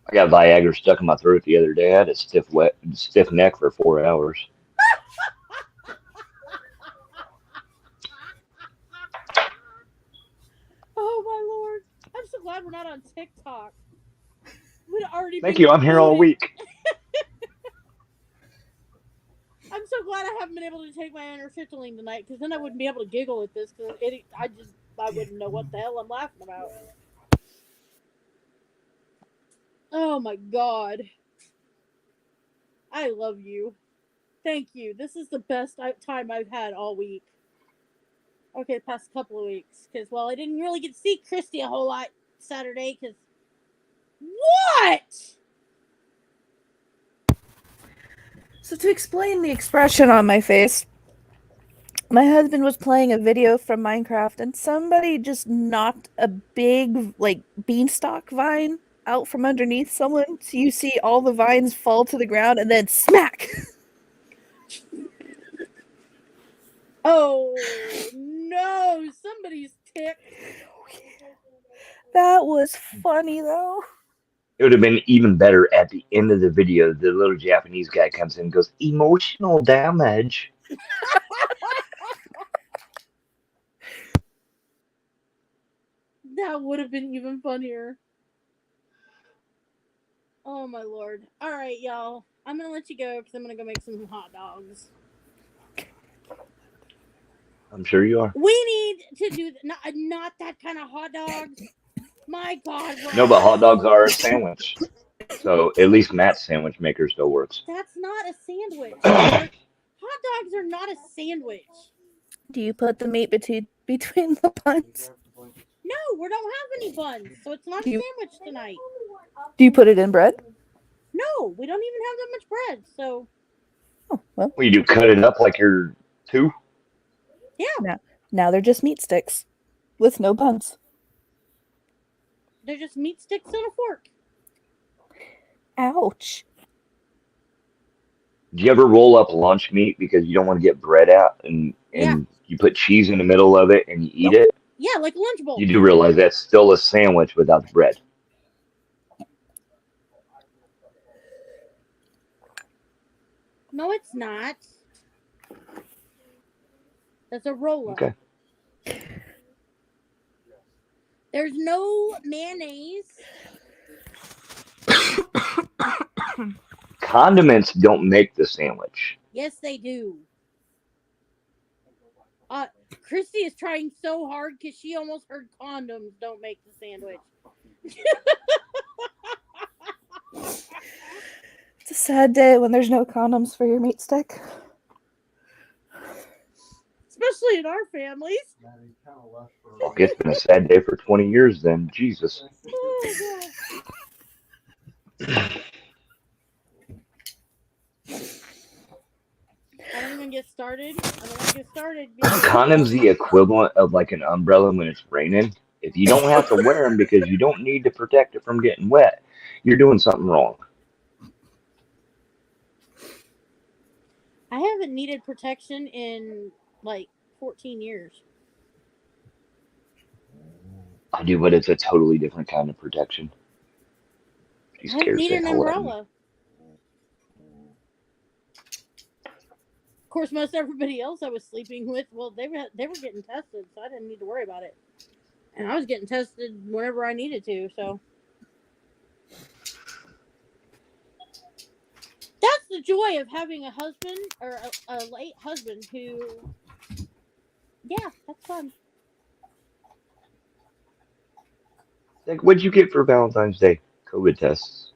I got Viagra stuck in my throat the other day. I had a stiff neck for 4 hours. Oh my lord! I'm so glad we're not on TikTok. We'd already. Thank you. I'm here all week. I'm so glad I haven't been able to take my amitriptyline tonight because then I wouldn't be able to giggle at this because I wouldn't know what the hell I'm laughing about. Oh my god. I love you. Thank you. This is the best time I've had all week. Okay, past couple of weeks. Because, well, I didn't really get to see Christy a whole lot Saturday because... What? So to explain the expression on my face, my husband was playing a video from Minecraft and somebody just knocked a big, like, beanstalk vine out from underneath someone. So you see all the vines fall to the ground and then smack! Oh, no. Somebody's ticked. That was funny, though. It would have been even better at the end of the video. The little Japanese guy comes in and goes, "Emotional damage." That would have been even funnier. Oh, my lord. All right, y'all. I'm going to let you go because I'm going to go make some hot dogs. I'm sure you are. We need to do not that kind of hot dogs. My God. No, but hot dogs are a sandwich. So at least Matt's sandwich maker still works. That's not a sandwich. Hot dogs are not a sandwich. Do you put the meat between the buns? No, we don't have any buns, so it's not a sandwich tonight. Do you put it in bread? No, we don't even have that much bread, so... Oh, well. Well, you do cut it up like you're two? Yeah. Now they're just meat sticks with no buns. They're just meat sticks on a fork. Ouch. Do you ever roll up lunch meat because you don't want to get bread out and you put cheese in the middle of it and you eat it? Yeah, like a lunch bowl. You do realize that's still a sandwich without the bread. No, it's not. That's a roll-up. Okay. There's no mayonnaise. Condiments don't make the sandwich. Yes, they do. Christy is trying so hard because she almost heard condoms don't make the sandwich. It's a sad day when there's no condoms for your meat stick. Especially in our families. Well, it's been a sad day for 20 years then. Jesus. Oh, God. I don't even get started. Condom's the equivalent of like an umbrella when it's raining. If you don't have to wear them because you don't need to protect it from getting wet, you're doing something wrong. I haven't needed protection in like 14 years. I do, but it's a totally different kind of protection. I haven't needed an umbrella. Of course, most everybody else I was sleeping with, well, they were getting tested, so I didn't need to worry about it. And I was getting tested whenever I needed to, so. That's the joy of having a husband, or a late husband who, yeah, that's fun. Like, what'd you get for Valentine's Day? COVID tests.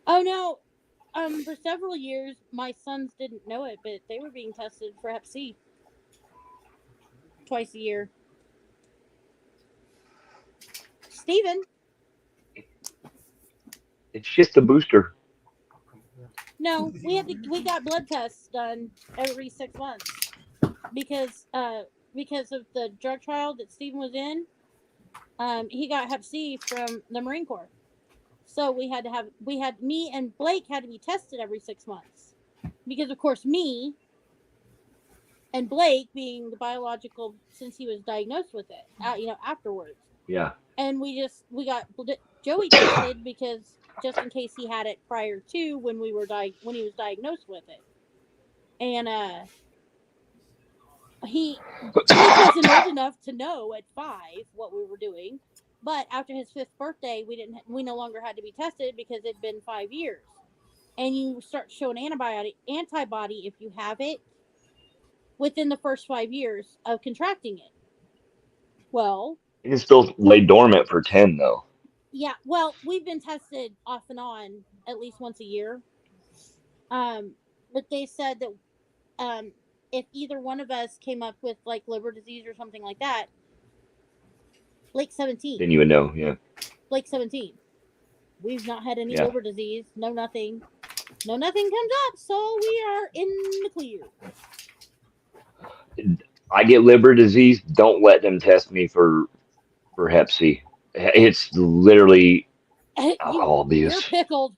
Oh, no. For several years, my sons didn't know it, but they were being tested for Hep C twice a year. Steven? It's just a booster. No, we got blood tests done every 6 months because of the drug trial that Steven was in. He got Hep C from the Marine Corps. So me and Blake had to be tested every 6 months. Because of course me and Blake being the biological, since he was diagnosed with it, afterwards. Yeah. And we got Joey tested because just in case he had it prior to when he was diagnosed with it. And he wasn't old enough to know at 5 what we were doing. But after his 5th birthday, we no longer had to be tested because it'd been 5 years. and you start showing antibody if you have it within the first 5 years of contracting it. Well, You can still lay dormant for 10 though. yeah, well, we've been tested off and on at least once a year. But they said that if either one of us came up with like liver disease or something like that, Lake 17. Then you would know. Yeah. Lake 17. We've not had any Yeah. liver disease. No nothing. No nothing comes up, so we are in the clear. I get liver disease. Don't let them test me for Hep C. It's literally alcohol You're abuse. pickled.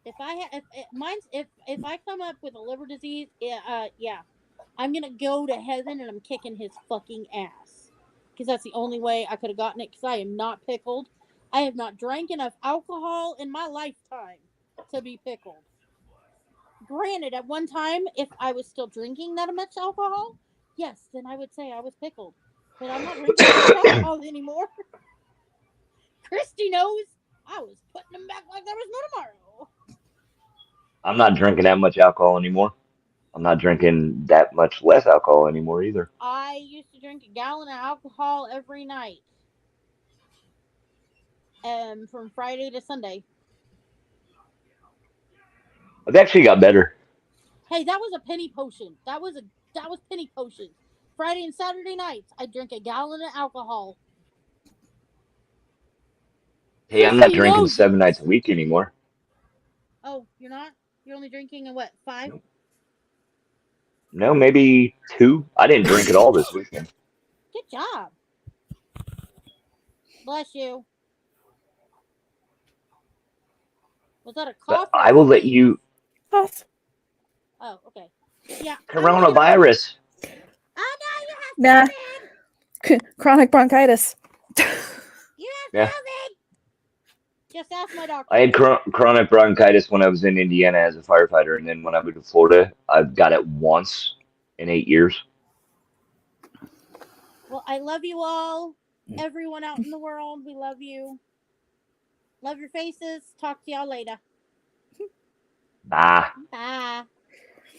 If I come up with a liver disease, yeah, I'm gonna go to heaven and I'm kicking his fucking ass. Because that's the only way I could have gotten it. Because I am not pickled. I have not drank enough alcohol in my lifetime to be pickled. Granted, at one time, if I was still drinking that much alcohol, yes, then I would say I was pickled. But I'm not drinking that much alcohol anymore. Christy knows I was putting them back like there was no tomorrow. I'm not drinking that much alcohol anymore. I'm not drinking that much less alcohol anymore either. I used to drink a gallon of alcohol every night. From Friday to Sunday. I've actually got better. Hey, that was a penny potion. That was penny potion. Friday and Saturday nights, I drink a gallon of alcohol. Hey, I'm not Christy drinking knows 7 it. nights a week anymore. Oh, you're not? You're only drinking a what, 5? Nope. No, maybe 2. I didn't drink at all this weekend. Good job. Bless you. Was that a cough? But I will let you. Cough. Oh, okay. Yeah. Coronavirus. Oh no, you have Nah. Chronic bronchitis. You have Yeah. COVID. Just ask my doctor. I had chronic bronchitis when I was in Indiana as a firefighter, and then when I moved to Florida, I've got it once in 8 years. Well, I love you all. Everyone out in the world, we love you. Love your faces. Talk to y'all later. Bye. Bye.